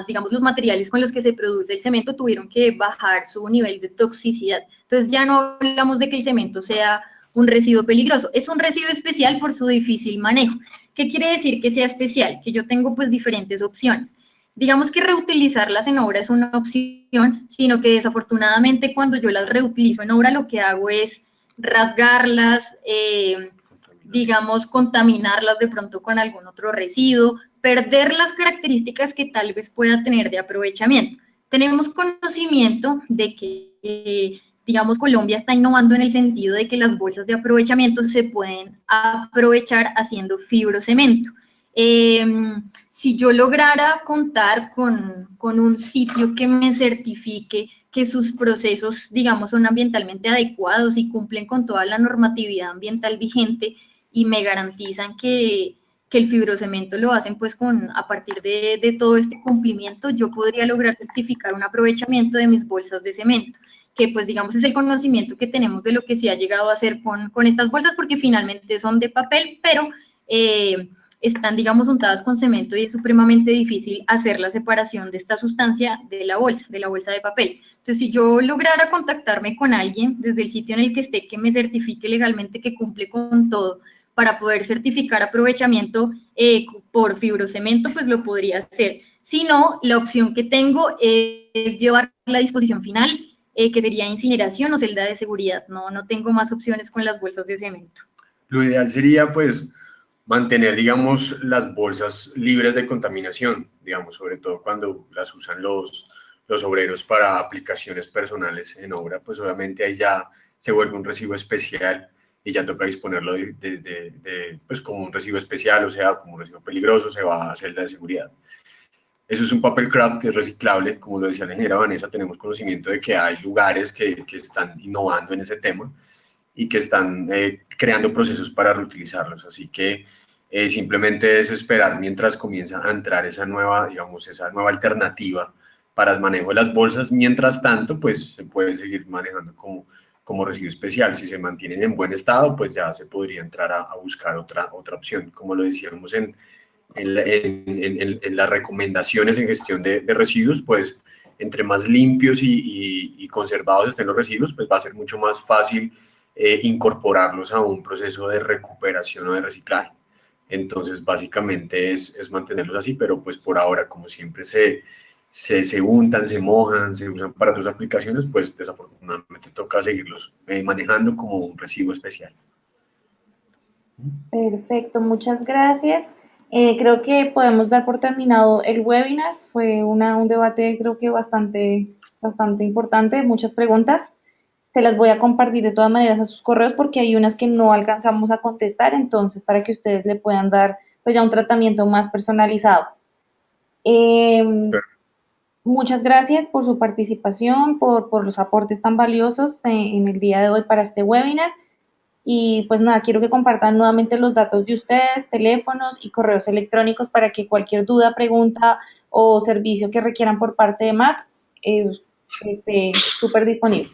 digamos, los materiales con los que se produce el cemento tuvieron que bajar su nivel de toxicidad. Entonces ya no hablamos de que el cemento sea un residuo peligroso. Es un residuo especial por su difícil manejo. ¿Qué quiere decir que sea especial? Que yo tengo pues diferentes opciones. Digamos que reutilizarlas en obra es una opción, sino que desafortunadamente cuando yo las reutilizo en obra lo que hago es rasgarlas, digamos, contaminarlas de pronto con algún otro residuo, perder las características que tal vez pueda tener de aprovechamiento. Tenemos conocimiento de que, digamos, Colombia está innovando en el sentido de que las bolsas de aprovechamiento se pueden aprovechar haciendo fibrocemento. Si yo lograra contar con un sitio que me certifique que sus procesos, digamos, son ambientalmente adecuados y cumplen con toda la normatividad ambiental vigente y me garantizan que el fibrocemento lo hacen pues a partir de todo este cumplimiento, yo podría lograr certificar un aprovechamiento de mis bolsas de cemento, que pues digamos es el conocimiento que tenemos de lo que se ha llegado a hacer con estas bolsas, porque finalmente son de papel, pero están, digamos, untadas con cemento y es supremamente difícil hacer la separación de esta sustancia de la bolsa de papel. Entonces, si yo lograra contactarme con alguien desde el sitio en el que esté, que me certifique legalmente que cumple con todo, para poder certificar aprovechamiento por fibrocemento, pues lo podría hacer. Si no, la opción que tengo es llevar la disposición final, que sería incineración o celda de seguridad. No tengo más opciones con las bolsas de cemento. Lo ideal sería, pues, mantener, digamos, las bolsas libres de contaminación, digamos, sobre todo cuando las usan los obreros para aplicaciones personales en obra, pues obviamente ahí ya se vuelve un residuo especial y ya toca disponerlo pues como un residuo especial, o sea, como un residuo peligroso, se va a celda de seguridad. Eso es un papel craft que es reciclable, como lo decía la ingeniera Vanessa, tenemos conocimiento de que hay lugares que están innovando en ese tema y que están creando procesos para reutilizarlos, así que simplemente es esperar mientras comienza a entrar esa nueva, digamos, esa nueva alternativa para el manejo de las bolsas. Mientras tanto, pues se puede seguir manejando como residuo especial. Si se mantienen en buen estado, pues ya se podría entrar a buscar otra opción. Como lo decíamos en las recomendaciones en gestión de residuos, pues entre más limpios y conservados estén los residuos, pues va a ser mucho más fácil incorporarlos a un proceso de recuperación o de reciclaje. Entonces, básicamente es mantenerlos así, pero pues por ahora, como siempre se untan, se mojan, se usan para otras aplicaciones, pues desafortunadamente toca seguirlos manejando como un residuo especial. Perfecto, muchas gracias. Creo que podemos dar por terminado el webinar. Fue un debate creo que bastante importante, muchas preguntas. Se las voy a compartir de todas maneras a sus correos porque hay unas que no alcanzamos a contestar, entonces para que ustedes le puedan dar pues ya un tratamiento más personalizado. Muchas gracias por su participación, por los aportes tan valiosos en el día de hoy para este webinar. Y pues nada, quiero que compartan nuevamente los datos de ustedes, teléfonos y correos electrónicos para que cualquier duda, pregunta o servicio que requieran por parte de MAT esté súper disponible.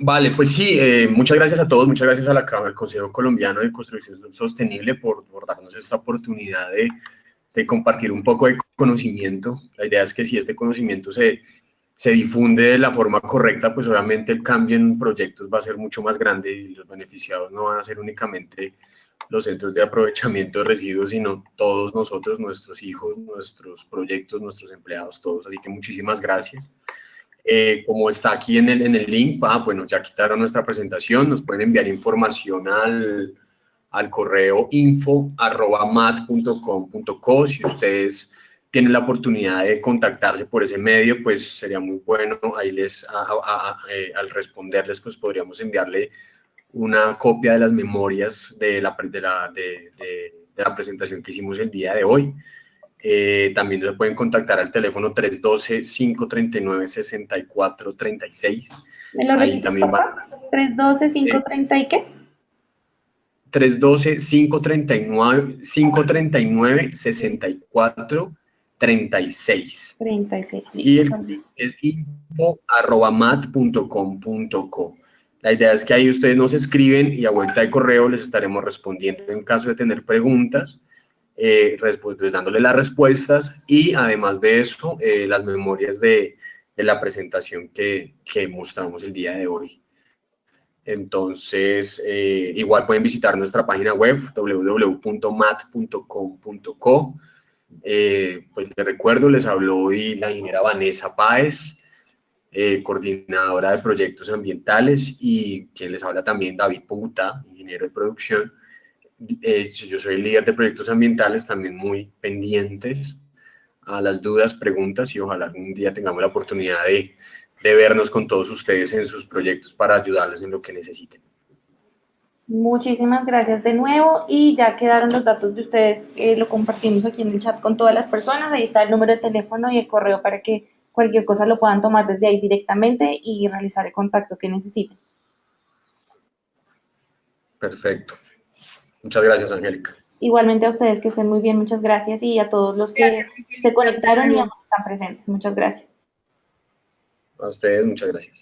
Vale, pues sí, muchas gracias a todos, muchas gracias al Consejo Colombiano de Construcción Sostenible por darnos esta oportunidad de compartir un poco de conocimiento. La idea es que si este conocimiento se difunde de la forma correcta, pues obviamente el cambio en proyectos va a ser mucho más grande y los beneficiados no van a ser únicamente los centros de aprovechamiento de residuos, sino todos nosotros, nuestros hijos, nuestros proyectos, nuestros empleados, todos. Así que muchísimas gracias. Como está aquí en el link, bueno, ya quitaron nuestra presentación, nos pueden enviar información al correo info@mat.com.co. Si ustedes tienen la oportunidad de contactarse por ese medio, pues sería muy bueno. Ahí al responderles, pues podríamos enviarle una copia de las memorias de la presentación que hicimos el día de hoy. También se pueden contactar al teléfono 312-539-6436. ¿Me lo repites, también papá? 312-530 ¿y qué? 312-539-6436. 36. Y el link es info@mat.com.co. La idea es que ahí ustedes nos escriben y a vuelta de correo les estaremos respondiendo en caso de tener preguntas, pues dándole las respuestas y además de eso, las memorias de la presentación que mostramos el día de hoy. Entonces, igual pueden visitar nuestra página web www.mat.com.co. Pues les recuerdo, les habló hoy la ingeniera Vanessa Páez, coordinadora de proyectos ambientales, y quien les habla también David Pogutá, ingeniero ingeniero de producción. Yo soy el líder de proyectos ambientales, también muy pendientes a las dudas, preguntas, y ojalá algún día tengamos la oportunidad de vernos con todos ustedes en sus proyectos para ayudarles en lo que necesiten. Muchísimas gracias de nuevo y ya quedaron los datos de ustedes, lo compartimos aquí en el chat con todas las personas, ahí está el número de teléfono y el correo para que cualquier cosa lo puedan tomar desde ahí directamente y realizar el contacto que necesiten. Perfecto. Muchas gracias, Angélica. Igualmente a ustedes que estén muy bien, muchas gracias y a todos los que se conectaron y están presentes, muchas gracias. A ustedes, muchas gracias.